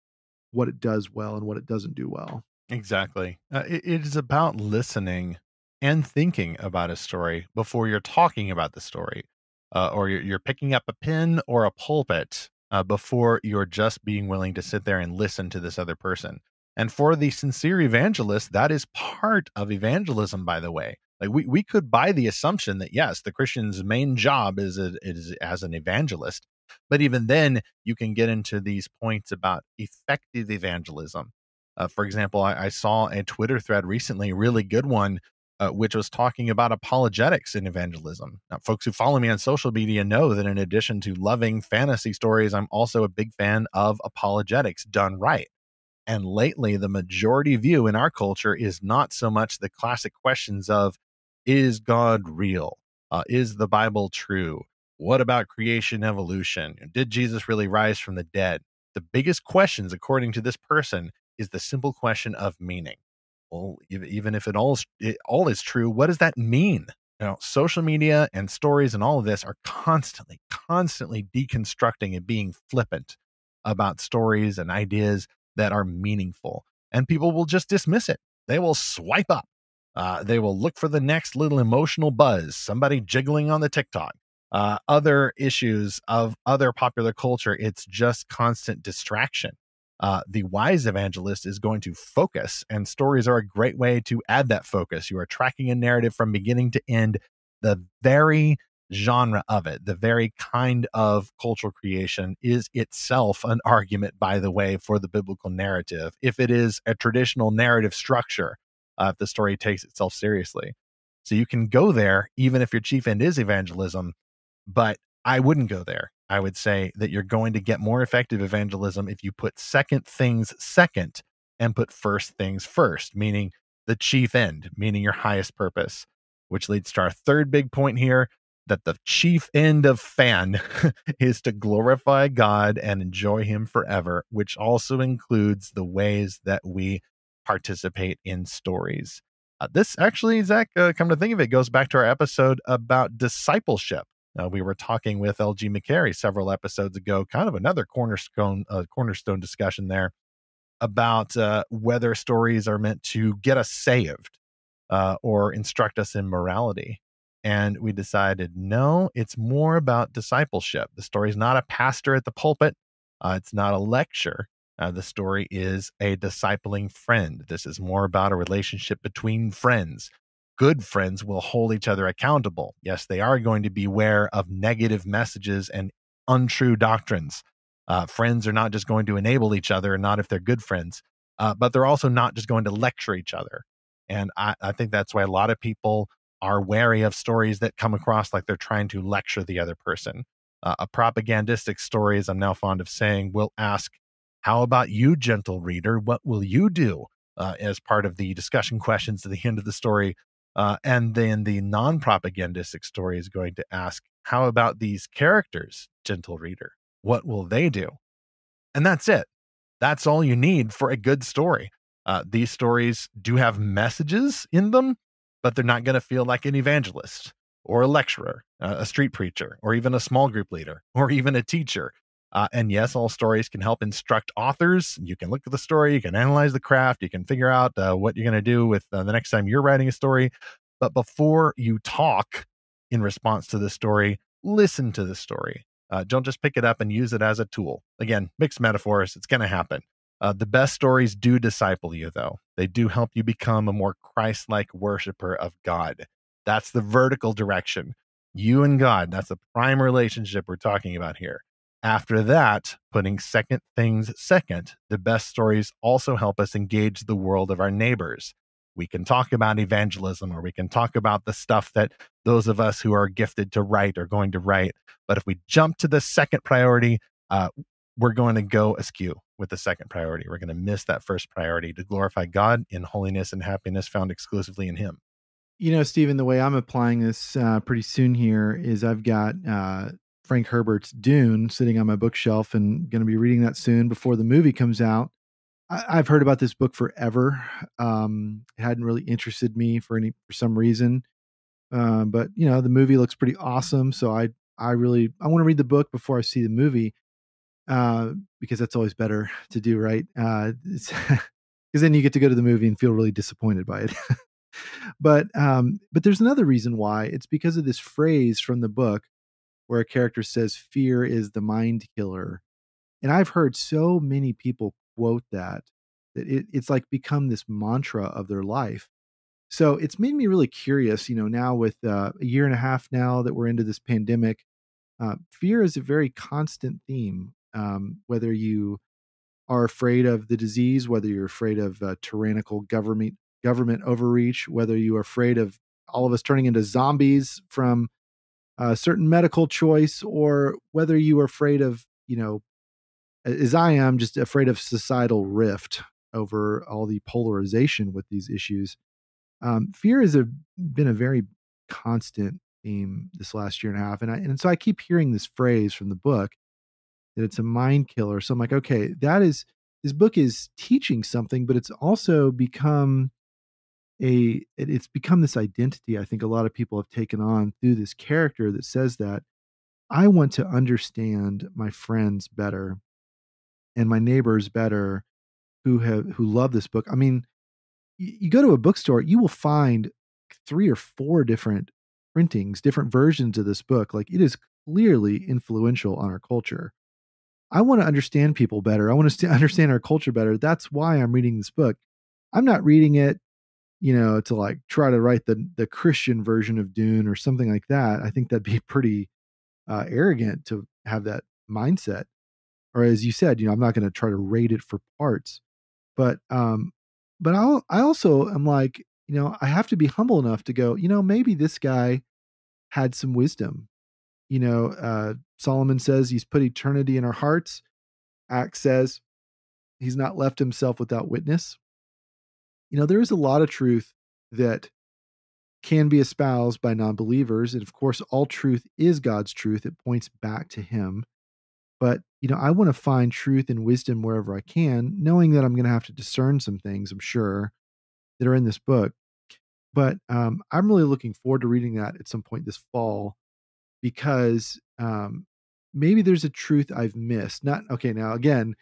what it does well and what it doesn't do well.
Exactly. It is about listening and thinking about a story before you're talking about the story, or you're picking up a pen or a pulpit before you're just being willing to sit there and listen to this other person. And for the sincere evangelist, that is part of evangelism, by the way. Like we could buy the assumption that yes, the Christian's main job is as an evangelist, but even then, you can get into these points about effective evangelism. For example, I saw a Twitter thread recently, a really good one, which was talking about apologetics in evangelism. Now, folks who follow me on social media know that in addition to loving fantasy stories, I'm also a big fan of apologetics done right. And lately, the majority view in our culture is not so much the classic questions of, is God real? Is the Bible true? What about creation evolution? Did Jesus really rise from the dead? The biggest questions, according to this person, is the simple question of meaning. Well, even if it all is true, what does that mean? Social media and stories and all of this are constantly deconstructing and being flippant about stories and ideas that are meaningful. And people will just dismiss it. They will swipe up. They will look for the next little emotional buzz, somebody jiggling on the TikTok, other issues of other popular culture. It's just constant distraction. The wise evangelist is going to focus, and stories are a great way to add that focus. You are tracking a narrative from beginning to end. The very genre of it, the very kind of cultural creation, is itself an argument, by the way, for the biblical narrative. If it is a traditional narrative structure, if the story takes itself seriously. So you can go there, even if your chief end is evangelism, but I wouldn't go there. I would say that you're going to get more effective evangelism if you put second things second and put first things first, meaning the chief end, meaning your highest purpose, which leads to our third big point here, that the chief end of fan is to glorify God and enjoy him forever, which also includes the ways that we participate in stories. This actually, Zach, come to think of it, goes back to our episode about discipleship. We were talking with L.G. McCary several episodes ago, kind of another cornerstone discussion there about whether stories are meant to get us saved or instruct us in morality. And we decided, no, it's more about discipleship. The story is not a pastor at the pulpit. It's not a lecture. The story is a discipling friend. This is more about a relationship between friends. Good friends will hold each other accountable. Yes, they are going to beware of negative messages and untrue doctrines. Friends are not just going to enable each other, not if they're good friends, but they're also not just going to lecture each other. And I think that's why a lot of people are wary of stories that come across like they're trying to lecture the other person. A propagandistic story, as I'm now fond of saying, will ask, how about you, gentle reader? What will you do? As part of the discussion questions at the end of the story. And then the non-propagandistic story is going to ask, how about these characters, gentle reader? What will they do? And that's it. That's all you need for a good story. These stories do have messages in them, but they're not going to feel like an evangelist or a lecturer, a street preacher, or even a small group leader, or even a teacher. And yes, all stories can help instruct authors. You can look at the story, you can analyze the craft, you can figure out what you're going to do with the next time you're writing a story. But before you talk in response to the story, listen to the story. Don't just pick it up and use it as a tool. Again, mixed metaphors, it's going to happen. The best stories do disciple you, though. They do help you become a more Christ-like worshiper of God. That's the vertical direction. You and God, that's the prime relationship we're talking about here. After that, putting second things second, the best stories also help us engage the world of our neighbors. We can talk about evangelism, or we can talk about the stuff that those of us who are gifted to write are going to write. But if we jump to the second priority, we're going to go askew with the second priority. We're going to miss that first priority to glorify God in holiness and happiness found exclusively in him.
You know, Stephen, the way I'm applying this pretty soon here is I've got Frank Herbert's Dune sitting on my bookshelf and going to be reading that soon before the movie comes out. I've heard about this book forever. It hadn't really interested me for some reason. But you know, the movie looks pretty awesome. So I want to read the book before I see the movie. Because that's always better to do, right? Because then you get to go to the movie and feel really disappointed by it. But there's another reason why. It's because of this phrase from the book where a character says, "Fear is the mind killer," and I've heard so many people quote that it's like become this mantra of their life. So it's made me really curious. You know, now with a year and a half now that we're into this pandemic, fear is a very constant theme. Whether you are afraid of the disease, whether you're afraid of tyrannical government overreach, whether you are afraid of all of us turning into zombies from a certain medical choice, or whether you are afraid of, you know, as I am, just afraid of societal rift over all the polarization with these issues. Fear has been a very constant theme this last year and a half, and so I keep hearing this phrase from the book that it's a mind killer. So I'm like, okay, this book is teaching something, but it's also become it's become this identity I think a lot of people have taken on through this character that says that I want to understand my friends better and my neighbors better who love this book. I mean, you go to a bookstore, you will find 3 or 4 different printings, different versions of this book. Like, it is clearly influential on our culture. I want to understand people better. I want to understand our culture better. That's why I'm reading this book. I'm not reading it, to like try to write the Christian version of Dune or something like that. I think that'd be pretty arrogant to have that mindset. Or as you said, I'm not going to try to rate it for parts. But I also am like, I have to be humble enough to go, maybe this guy had some wisdom. Solomon says he's put eternity in our hearts. Acts says he's not left himself without witness. There is a lot of truth that can be espoused by non-believers. And of course, all truth is God's truth. It points back to him. But, I want to find truth and wisdom wherever I can, knowing that I'm going to have to discern some things, I'm sure, that are in this book. But I'm really looking forward to reading that at some point this fall, because maybe there's a truth I've missed. Now again,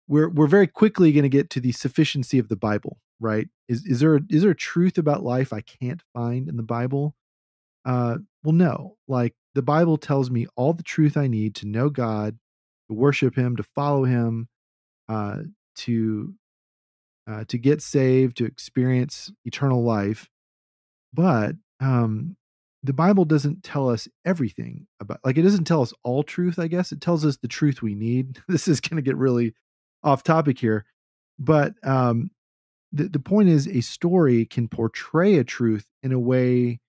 we're very quickly going to get to the sufficiency of the Bible, right? Is there a truth about life I can't find in the Bible? Well, no. Like, the Bible tells me all the truth I need to know God, to worship him, to follow him, uh, to get saved, to experience eternal life. But the Bible doesn't tell us everything about, like, it doesn't tell us all truth, I guess. It tells us the truth we need. This is going to get really off topic here. But the point is, a story can portray a truth in a way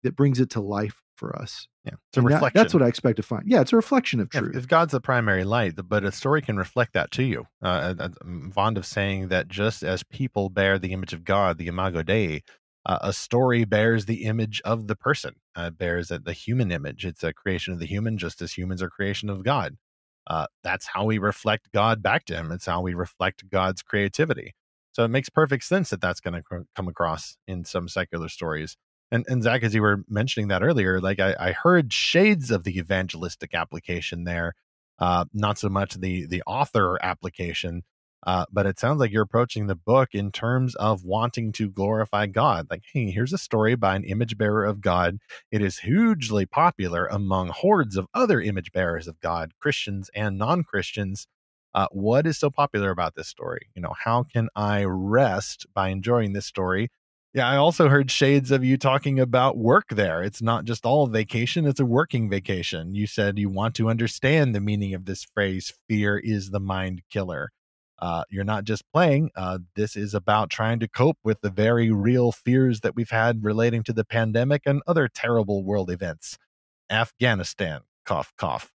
that brings it to life for us.
Yeah, it's a
And
reflection.
that's what I expect to find. Yeah, it's a reflection of truth.
If God's the primary light, but a story can reflect that to you. I'm fond of saying that just as people bear the image of God, the imago Dei, a story bears the image of the person, bears the human image. It's a creation of the human, just as humans are creation of God. That's how we reflect God back to him. It's how we reflect God's creativity. So it makes perfect sense that that's going to come across in some secular stories. And Zach, as you were mentioning that earlier, like I heard shades of the evangelistic application there, not so much the author application, but it sounds like you're approaching the book in terms of wanting to glorify God. Like, hey, here's a story by an image bearer of God. It is hugely popular among hordes of other image bearers of God, Christians and non-Christians. What is so popular about this story? How can I rest by enjoying this story? Yeah, I also heard shades of you talking about work there. It's not just all vacation, it's a working vacation. You said you want to understand the meaning of this phrase, fear is the mind killer. You're not just playing. This is about trying to cope with the very real fears that we've had relating to the pandemic and other terrible world events. Afghanistan, cough, cough.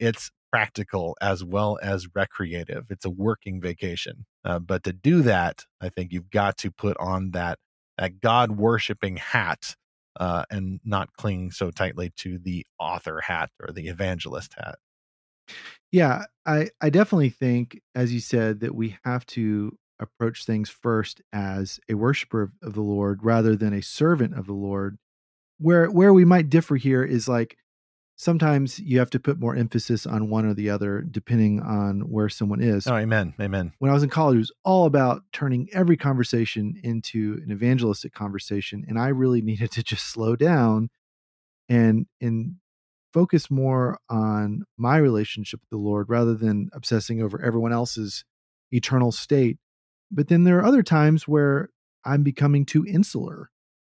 It's practical as well as recreative. It's a working vacation. But to do that, I think you've got to put on that God worshiping hat and not cling so tightly to the author hat or the evangelist hat.
Yeah, I definitely think, as you said, that we have to approach things first as a worshiper of the Lord rather than a servant of the Lord. Where we might differ here is, like, sometimes you have to put more emphasis on one or the other depending on where someone is.
Oh, amen. Amen.
When I was in college, it was all about turning every conversation into an evangelistic conversation. And I really needed to just slow down and focus more on my relationship with the Lord rather than obsessing over everyone else's eternal state. But then there are other times where I'm becoming too insular,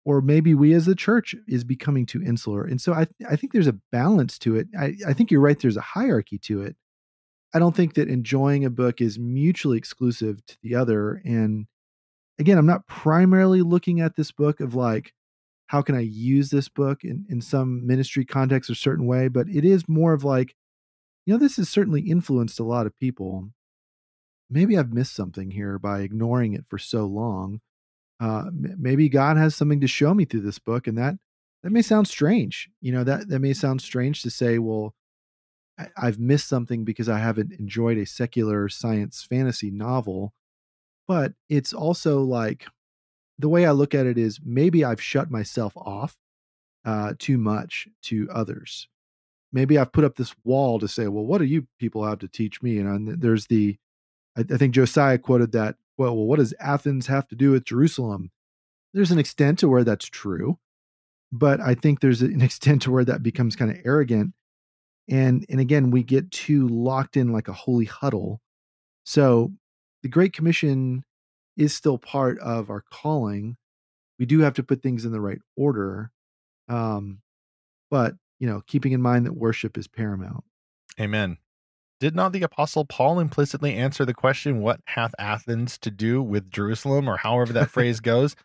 or maybe we as the church is becoming too insular. And so I think there's a balance to it. I think you're right. There's a hierarchy to it. I don't think that enjoying a book is mutually exclusive to the other. And again, I'm not primarily looking at this book of, like, how can I use this book in some ministry context or certain way, but it is more of like, this has certainly influenced a lot of people. Maybe I've missed something here by ignoring it for so long. Maybe God has something to show me through this book, and that may sound strange. That may sound strange to say, well, I've missed something because I haven't enjoyed a secular science fantasy novel. But it's also like, the way I look at it is, maybe I've shut myself off too much to others. Maybe I've put up this wall to say, well, what do you people have to teach me? And there's I think Josiah quoted that, well, what does Athens have to do with Jerusalem? There's an extent to where that's true, but I think there's an extent to where that becomes kind of arrogant. And again, we get too locked in like a holy huddle. So the Great Commission is still part of our calling. We do have to put things in the right order. But, keeping in mind that worship is paramount.
Amen. Did not the Apostle Paul implicitly answer the question, what hath Athens to do with Jerusalem, or however that phrase goes,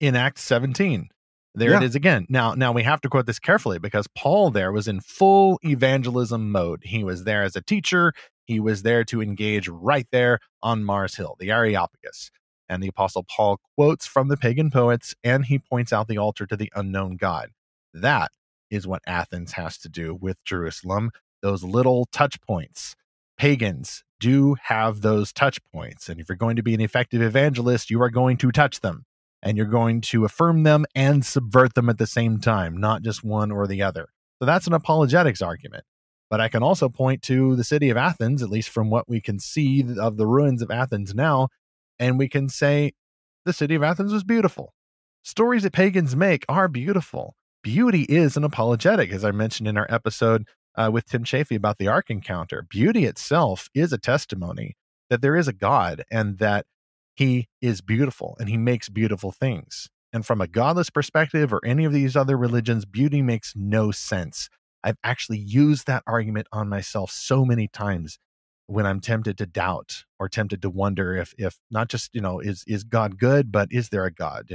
in Acts 17? There it
Yeah.
is again. Now we have to quote this carefully, because Paul there was in full evangelism mode. He was there as a teacher. He was there to engage right there on Mars Hill, the Areopagus. And the Apostle Paul quotes from the pagan poets, and he points out the altar to the unknown God. That is what Athens has to do with Jerusalem, those little touch points. Pagans do have those touch points. And if you're going to be an effective evangelist, you are going to touch them, and you're going to affirm them and subvert them at the same time, not just one or the other. So that's an apologetics argument. But I can also point to the city of Athens, at least from what we can see of the ruins of Athens now, and we can say the city of Athens was beautiful. Stories that pagans make are beautiful. Beauty is an apologetic, as I mentioned in our episode with Tim Chafee about the Ark encounter. Beauty itself is a testimony that there is a God, and that he is beautiful and he makes beautiful things. And from a godless perspective, or any of these other religions, beauty makes no sense. I've actually used that argument on myself so many times when I'm tempted to doubt, or tempted to wonder if not just, is God good, but is there a God?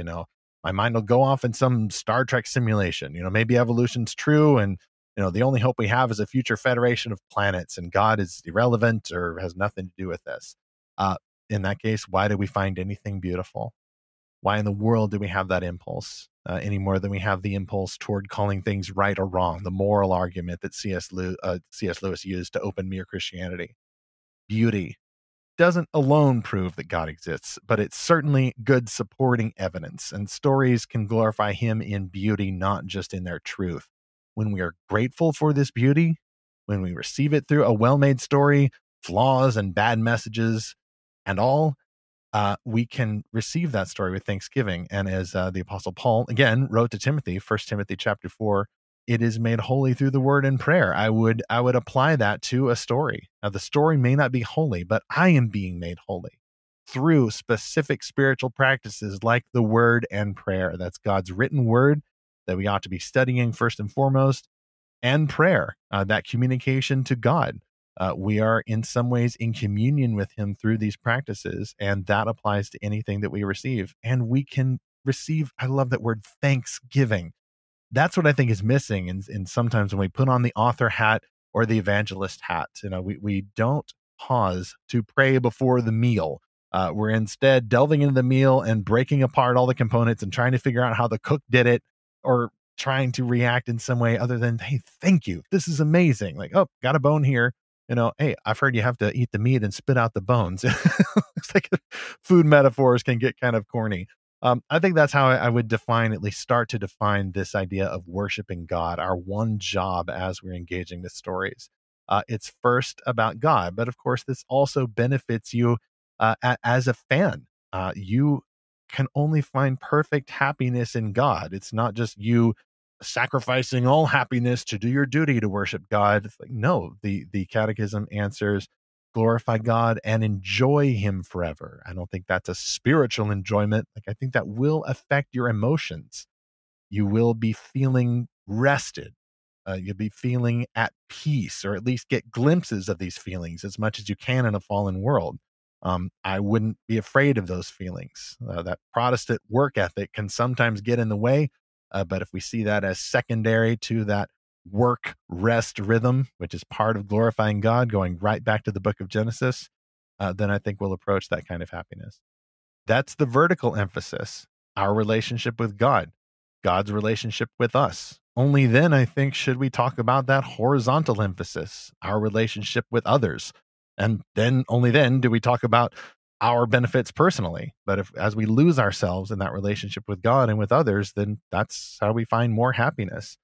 My mind will go off in some Star Trek simulation. Maybe evolution's true, and the only hope we have is a future federation of planets, and God is irrelevant or has nothing to do with this. In that case, why do we find anything beautiful? Why in the world do we have that impulse any more than we have the impulse toward calling things right or wrong, the moral argument that C.S. Lewis used to open Mere Christianity? Beauty doesn't alone prove that God exists, but it's certainly good supporting evidence, and stories can glorify him in beauty, not just in their truth. When we are grateful for this beauty, when we receive it through a well-made story, flaws and bad messages and all, we can receive that story with thanksgiving. And as the Apostle Paul, again, wrote to Timothy, 1 Timothy chapter 4, it is made holy through the word and prayer. I would apply that to a story. Now, the story may not be holy, but I am being made holy through specific spiritual practices like the word and prayer. That's God's written word that we ought to be studying first and foremost, and prayer, that communication to God. We are in some ways in communion with him through these practices, and that applies to anything that we receive. And we can receive, I love that word, thanksgiving. That's what I think is missing. And sometimes when we put on the author hat or the evangelist hat, we don't pause to pray before the meal. We're instead delving into the meal and breaking apart all the components and trying to figure out how the cook did it, or trying to react in some way other than, hey, thank you, this is amazing. Like, oh, got a bone here. Hey, I've heard you have to eat the meat and spit out the bones. It's like food metaphors can get kind of corny. I think that's how I would at least start to define this idea of worshiping God, our one job as we're engaging the stories. It's first about God, but of course, this also benefits you as a fan. You can only find perfect happiness in God. It's not just you sacrificing all happiness to do your duty to worship God. It's like, no, the catechism answers, glorify God and enjoy him forever. I don't think that's a spiritual enjoyment. Like, I think that will affect your emotions. You will be feeling rested. You'll be feeling at peace, or at least get glimpses of these feelings as much as you can in a fallen world. I wouldn't be afraid of those feelings. That Protestant work ethic can sometimes get in the way, but if we see that as secondary to that work rest rhythm, which is part of glorifying God, going right back to the book of Genesis, then I think we'll approach that kind of happiness. That's the vertical emphasis, our relationship with God, God's relationship with us. Only then, I think, should we talk about that horizontal emphasis, our relationship with others. And then, only then, do we talk about our benefits personally. But as we lose ourselves in that relationship with God and with others, then that's how we find more happiness.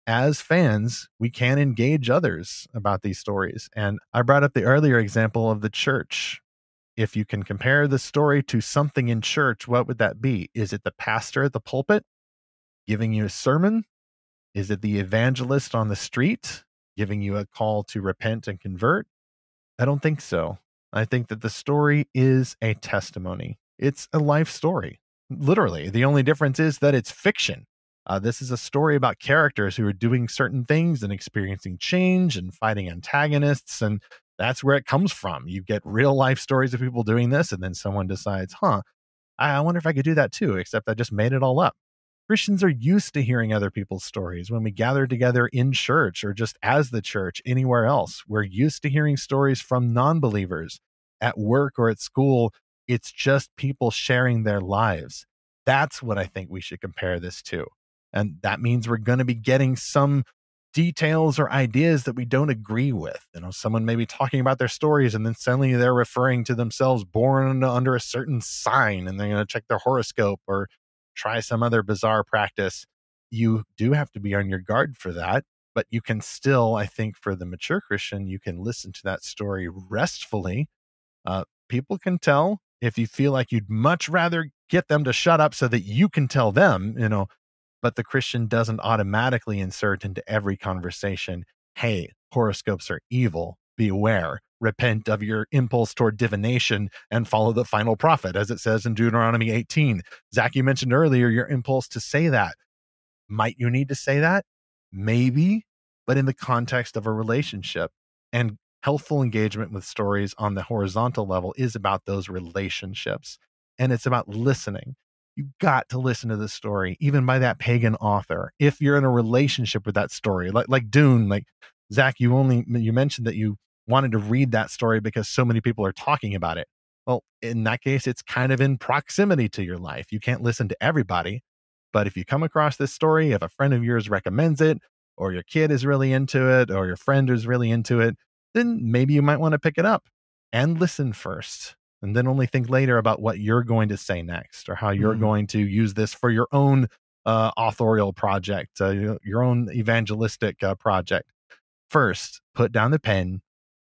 As fans, we can engage others about these stories. And I brought up the earlier example of the church. If you can compare the story to something in church, what would that be? Is it the pastor at the pulpit giving you a sermon? Is it the evangelist on the street giving you a call to repent and convert? I don't think so. I think that the story is a testimony. It's a life story. Literally, the only difference is that it's fiction. This is a story about characters who are doing certain things and experiencing change and fighting antagonists. And that's where it comes from. You get real life stories of people doing this, and then someone decides, I wonder if I could do that too, except I just made it all up. Christians are used to hearing other people's stories when we gather together in church or just as the church anywhere else. We're used to hearing stories from non-believers at work or at school. It's just people sharing their lives. That's what I think we should compare this to. And that means we're going to be getting some details or ideas that we don't agree with. Someone may be talking about their stories and then suddenly they're referring to themselves born under a certain sign and they're going to check their horoscope or try some other bizarre practice. You do have to be on your guard for that, but you can still, I think for the mature Christian, you can listen to that story restfully. People can tell if you feel like you'd much rather get them to shut up so that you can tell them, but the Christian doesn't automatically insert into every conversation, hey, horoscopes are evil, beware, repent of your impulse toward divination and follow the final prophet, as it says in Deuteronomy 18. Zach, you mentioned earlier your impulse to say that. Might you need to say that? Maybe, but in the context of a relationship. And healthful engagement with stories on the horizontal level is about those relationships. And it's about listening. You got to listen to the story, even by that pagan author. If you're in a relationship with that story, like Dune, like Zach, you mentioned that you wanted to read that story because so many people are talking about it. Well, in that case, it's kind of in proximity to your life. You can't listen to everybody. But if you come across this story, if a friend of yours recommends it, or your kid is really into it, or your friend is really into it, then maybe you might want to pick it up and listen first. And then only think later about what you're going to say next or how you're going to use this for your own authorial project, your own evangelistic project. First, put down the pen,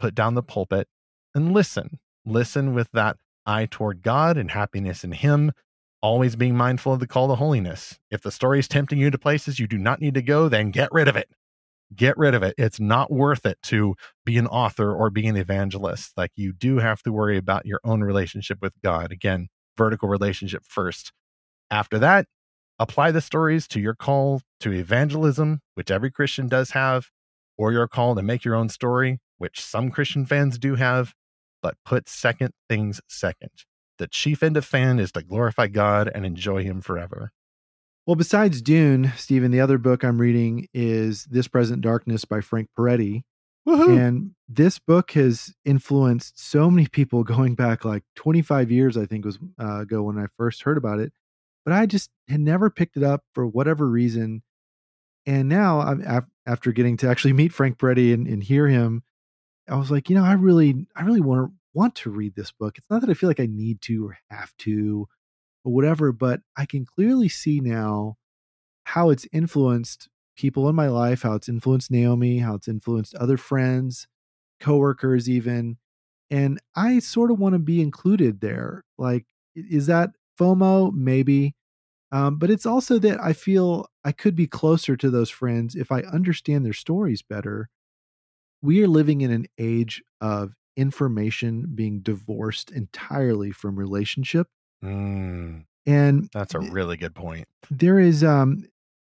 put down the pulpit, and listen. Listen with that eye toward God and happiness in Him, always being mindful of the call to holiness. If the story is tempting you to places you do not need to go, then get rid of it. Get rid of it. It's not worth it to be an author or be an evangelist. Like, you do have to worry about your own relationship with God. Again, vertical relationship first. After that, apply the stories to your call to evangelism, which every Christian does have, or your call to make your own story, which some Christian fans do have, but put second things second. The chief end of fan is to glorify God and enjoy Him forever.
Well, besides Dune, Stephen, the other book I'm reading is This Present Darkness by Frank Peretti.
Woohoo!
And this book has influenced so many people going back like 25 years, I think was ago when I first heard about it. But I just had never picked it up for whatever reason. And now, after getting to actually meet Frank Peretti and hear him, I was like, I really want to read this book. It's not that I feel like I need to or have to or whatever, but I can clearly see now how it's influenced people in my life, how it's influenced Naomi, how it's influenced other friends, coworkers even. And I sort of want to be included there. Like, is that FOMO? Maybe. But it's also that I feel I could be closer to those friends if I understand their stories better. We are living in an age of information being divorced entirely from relationship. And
That's a really good point.
there is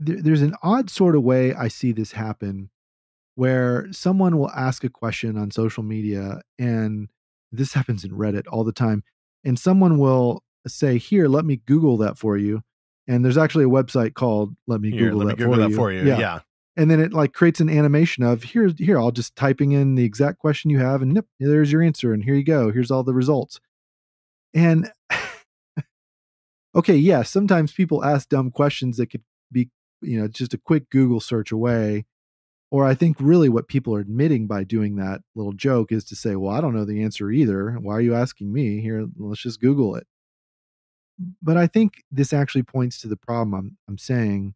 there's an odd sort of way I see this happen where someone will ask a question on social media, and this happens in Reddit all the time, and someone will say, here, let me Google that for you. And there's actually a website called Let Me Google That For You.
Yeah.
And then it like creates an animation of here, I'll just typing in the exact question you have, and there's your answer, and here you go. Here's all the results. And okay, yeah, sometimes people ask dumb questions that could be, just a quick Google search away. Or I think really what people are admitting by doing that little joke is to say, well, I don't know the answer either. Why are you asking me? Here, let's just Google it. But I think this actually points to the problem I'm saying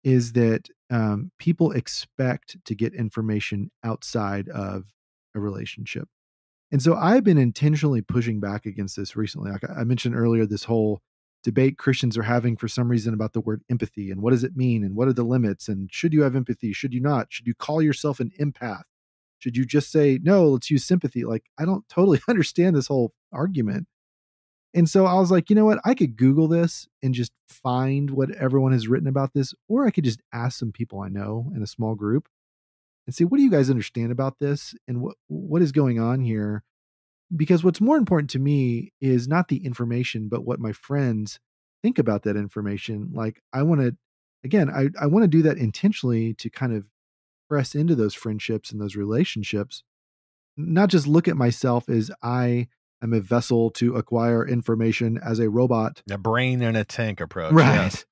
is that people expect to get information outside of a relationship. And so I've been intentionally pushing back against this recently. Like I mentioned earlier, this whole debate Christians are having for some reason about the word empathy and what does it mean and what are the limits and should you have empathy? Should you not? Should you call yourself an empath? Should you just say, no, let's use sympathy? Like, I don't totally understand this whole argument. And so I was like, you know what? I could Google this and just find what everyone has written about this, or I could just ask some people I know in a small group and say, what do you guys understand about this? And what is going on here? Because what's more important to me is not the information, but what my friends think about that information. Like I want to, again, I want to do that intentionally to kind of press into those friendships and those relationships, not just look at myself as I am a vessel to acquire information as a robot.
A brain in a tank approach.
Right.
Yes.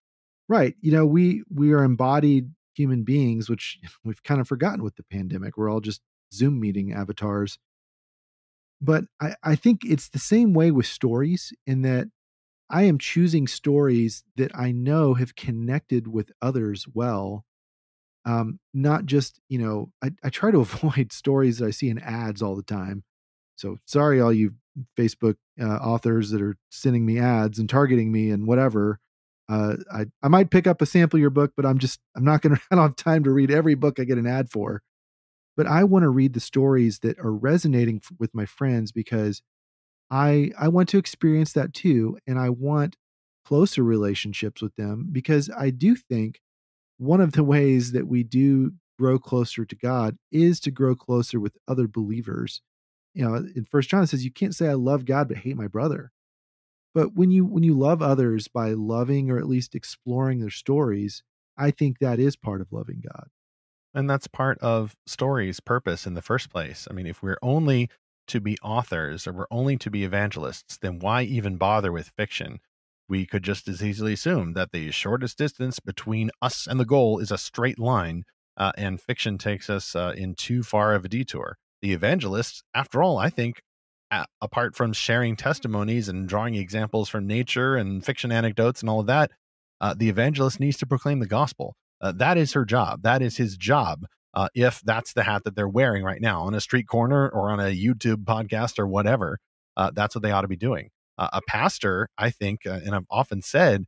Right. We are embodied human beings, which we've kind of forgotten with the pandemic. We're all just Zoom meeting avatars. But I think it's the same way with stories in that I am choosing stories that I know have connected with others well. Not just, I try to avoid stories that I see in ads all the time. So sorry, all you Facebook authors that are sending me ads and targeting me and whatever. I might pick up a sample of your book, but I'm not going to, I don't have time to read every book I get an ad for. But I want to read the stories that are resonating with my friends because I want to experience that too. And I want closer relationships with them because I do think one of the ways that we do grow closer to God is to grow closer with other believers. In First John it says you can't say I love God but hate my brother. But when you love others by loving or at least exploring their stories, I think that is part of loving God.
And that's part of story's purpose in the first place. I mean, if we're only to be authors or we're only to be evangelists, then why even bother with fiction? We could just as easily assume that the shortest distance between us and the goal is a straight line, and fiction takes us in too far of a detour. The evangelists, after all, I think, apart from sharing testimonies and drawing examples from nature and fiction anecdotes and all of that, the evangelist needs to proclaim the gospel. That is her job. That is his job. If that's the hat that they're wearing right now on a street corner or on a YouTube podcast or whatever, that's what they ought to be doing. A pastor, I think, and I've often said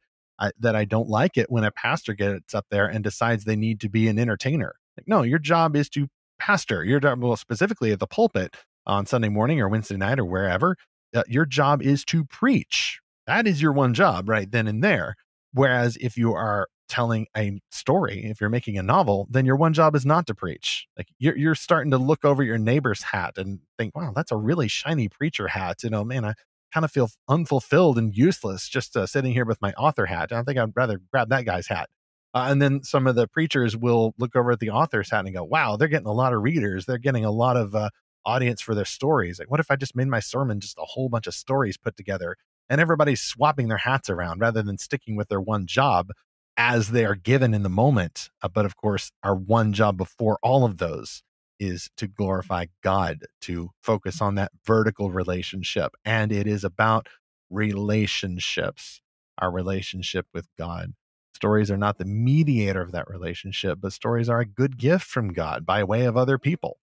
that I don't like it when a pastor gets up there and decides they need to be an entertainer. Like, no, your job is to pastor. Your job, well, specifically at the pulpit on Sunday morning or Wednesday night or wherever, your job is to preach. That is your one job right then and there. Whereas if you are telling a story, if you're making a novel, then your one job is not to preach. Like you're starting to look over your neighbor's hat and think, wow, that's a really shiny preacher hat. Man, I kind of feel unfulfilled and useless just sitting here with my author hat. I think I'd rather grab that guy's hat. And then some of the preachers will look over at the author's hat and go, wow, they're getting a lot of readers. They're getting a lot of audience for their stories. Like, what if I just made my sermon just a whole bunch of stories put together and everybody's swapping their hats around rather than sticking with their one job as they are given in the moment. But of course, our one job before all of those is to glorify God, to focus on that vertical relationship. And it is about relationships, our relationship with God. Stories are not the mediator of that relationship, but stories are a good gift from God by way of other people.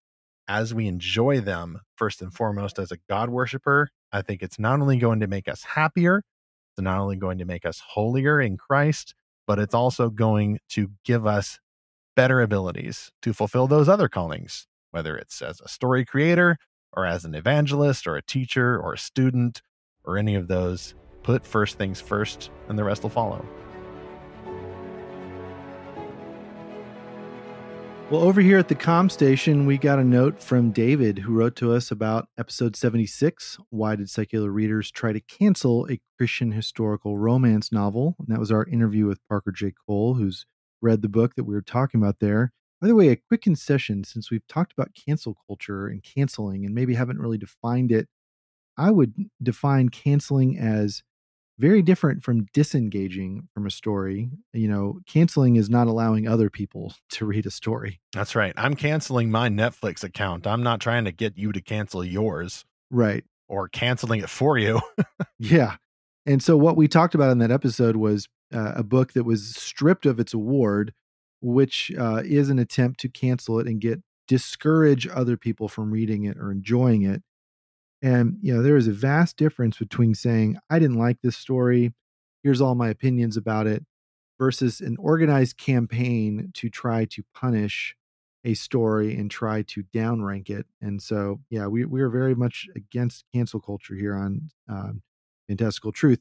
As we enjoy them, first and foremost, as a God worshiper, I think it's not only going to make us happier, it's not only going to make us holier in Christ, but it's also going to give us better abilities to fulfill those other callings, whether it's as a story creator or as an evangelist or a teacher or a student or any of those. Put first things first, and the rest will follow.
Well, over here at the comm station, we got a note from David who wrote to us about episode 76. Why did secular readers try to cancel a Christian historical romance novel? And that was our interview with Parker J. Cole, who's read the book that we were talking about there. By the way, a quick concession, since we've talked about cancel culture and canceling and maybe haven't really defined it, I would define canceling as very different from disengaging from a story. Canceling is not allowing other people to read a story.
That's right. I'm canceling my Netflix account. I'm not trying to get you to cancel yours.
Right.
Or canceling it for you.
Yeah. And so what we talked about in that episode was a book that was stripped of its award, which is an attempt to cancel it and discourage other people from reading it or enjoying it. And, there is a vast difference between saying, I didn't like this story. here's all my opinions about it, versus an organized campaign to try to punish a story and try to downrank it. And so, yeah, we are very much against cancel culture here on Fantastical Truth.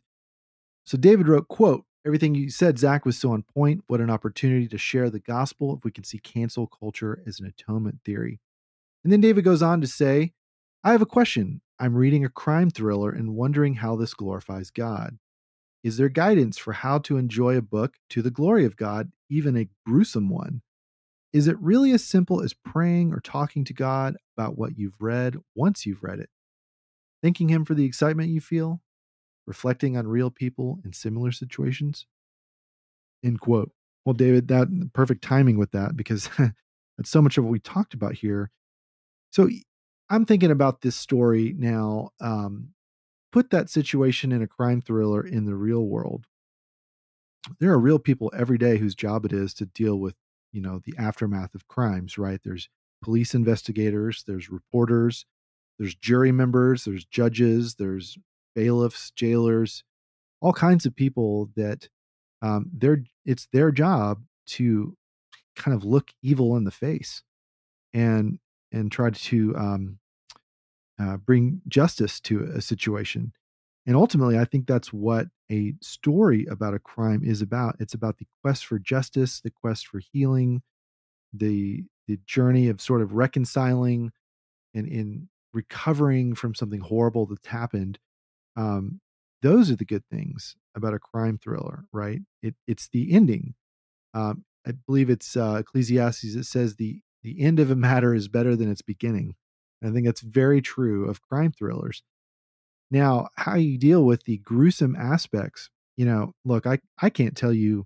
So David wrote, quote, "Everything you said, Zach, was so on point. What an opportunity to share the gospel if we can see cancel culture as an atonement theory." And then David goes on to say, "I have a question. I'm reading a crime thriller and wondering how this glorifies God. Is there guidance for how to enjoy a book to the glory of God, even a gruesome one? Is it really as simple as praying or talking to God about what you've read once you've read it? Thanking Him for the excitement you feel? Reflecting on real people in similar situations?" End quote. Well, David, that perfect timing with that, because that's so much of what we talked about here. So I'm thinking about this story now. Put that situation in a crime thriller in the real world. There are real people every day whose job it is to deal with, the aftermath of crimes, right? There's police investigators, there's reporters, there's jury members, there's judges, there's bailiffs, jailers, all kinds of people that it's their job to kind of look evil in the face and try to bring justice to a situation. And ultimately, I think that's what a story about a crime is about. It's about the quest for justice, the quest for healing, the journey of sort of reconciling and in recovering from something horrible that's happened. Um, those are the good things about a crime thriller, right? It's the ending. I believe it's Ecclesiastes that says the end of a matter is better than its beginning. And I think that's very true of crime thrillers. Now, how you deal with the gruesome aspects, look, I can't tell you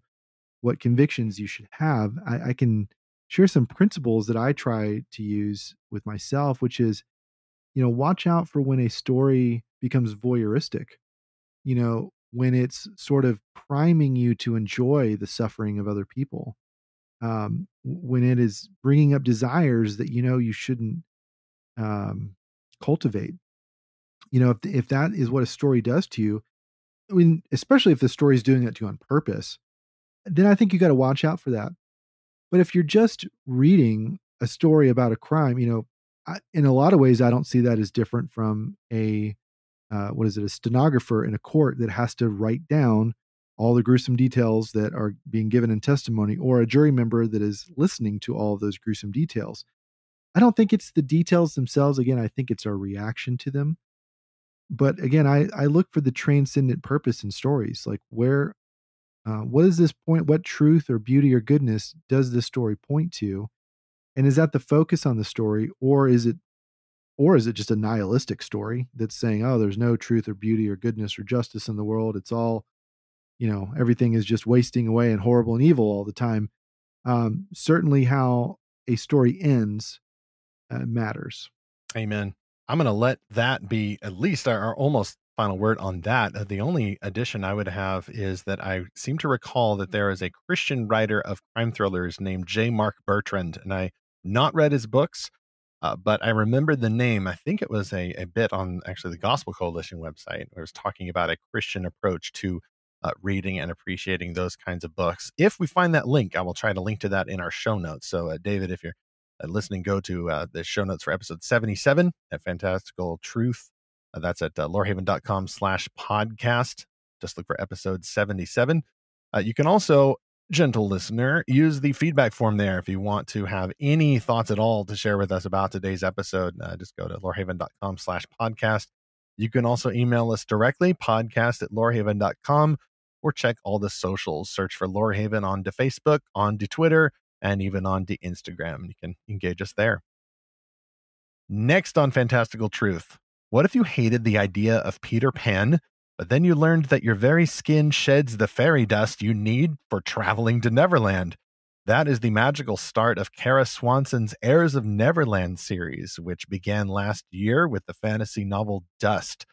what convictions you should have. I can share some principles that I try to use with myself, which is, watch out for when a story becomes voyeuristic, when it's sort of priming you to enjoy the suffering of other people, when it is bringing up desires that you shouldn't cultivate. If that is what a story does to you, I mean, especially if the story is doing it to you on purpose, then I think you got to watch out for that. But if you're just reading a story about a crime, in a lot of ways, I don't see that as different from a a stenographer in a court that has to write down all the gruesome details that are being given in testimony, or a jury member that is listening to all of those gruesome details. I don't think it's the details themselves. Again, I think it's our reaction to them. But again, I look for the transcendent purpose in stories. Like, what is this point? What truth or beauty or goodness does this story point to? And is that the focus on the story, or is it just a nihilistic story that's saying, oh, there's no truth or beauty or goodness or justice in the world? It's all, everything is just wasting away and horrible and evil all the time. Certainly, how a story ends matters.
Amen. I'm going to let that be at least our almost final word on that. The only addition I would have is that I seem to recall that there is a Christian writer of crime thrillers named J. Mark Bertrand, and I not read his books, but I remember the name. I think it was a bit on actually the Gospel Coalition website. Where it was talking about a Christian approach to reading and appreciating those kinds of books. If we find that link, I will try to link to that in our show notes. So, David, if you're listening, go to the show notes for episode 77 at Fantastical Truth. That's at lorehaven.com/podcast. Just look for episode 77. You can also, gentle listener, use the feedback form there if you want to have any thoughts at all to share with us about today's episode. Just go to lorehaven.com/podcast. You can also email us directly, podcast@lorehaven.com, or check all the socials. Search for Lorehaven on the Facebook, on the Twitter, and even on the Instagram. You can engage us there. Next on Fantastical Truth, what if you hated the idea of Peter Pan, but then you learned that your very skin sheds the fairy dust you need for traveling to Neverland? That is the magical start of Kara Swanson's Heirs of Neverland series, which began last year with the fantasy novel Dust.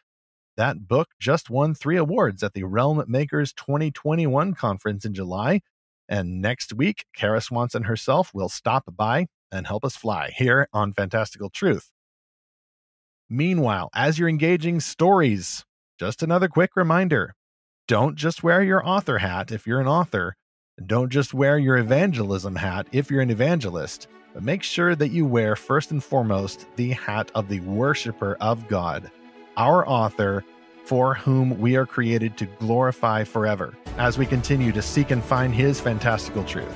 That book just won 3 awards at the Realm Makers 2021 conference in July. And next week, Kara Swanson herself will stop by and help us fly here on Fantastical Truth. Meanwhile, as you're engaging stories, just another quick reminder. Don't just wear your author hat if you're an author. Don't just wear your evangelism hat if you're an evangelist. But make sure that you wear, first and foremost, the hat of the worshiper of God, our author, for whom we are created to glorify forever, as we continue to seek and find his fantastical truth.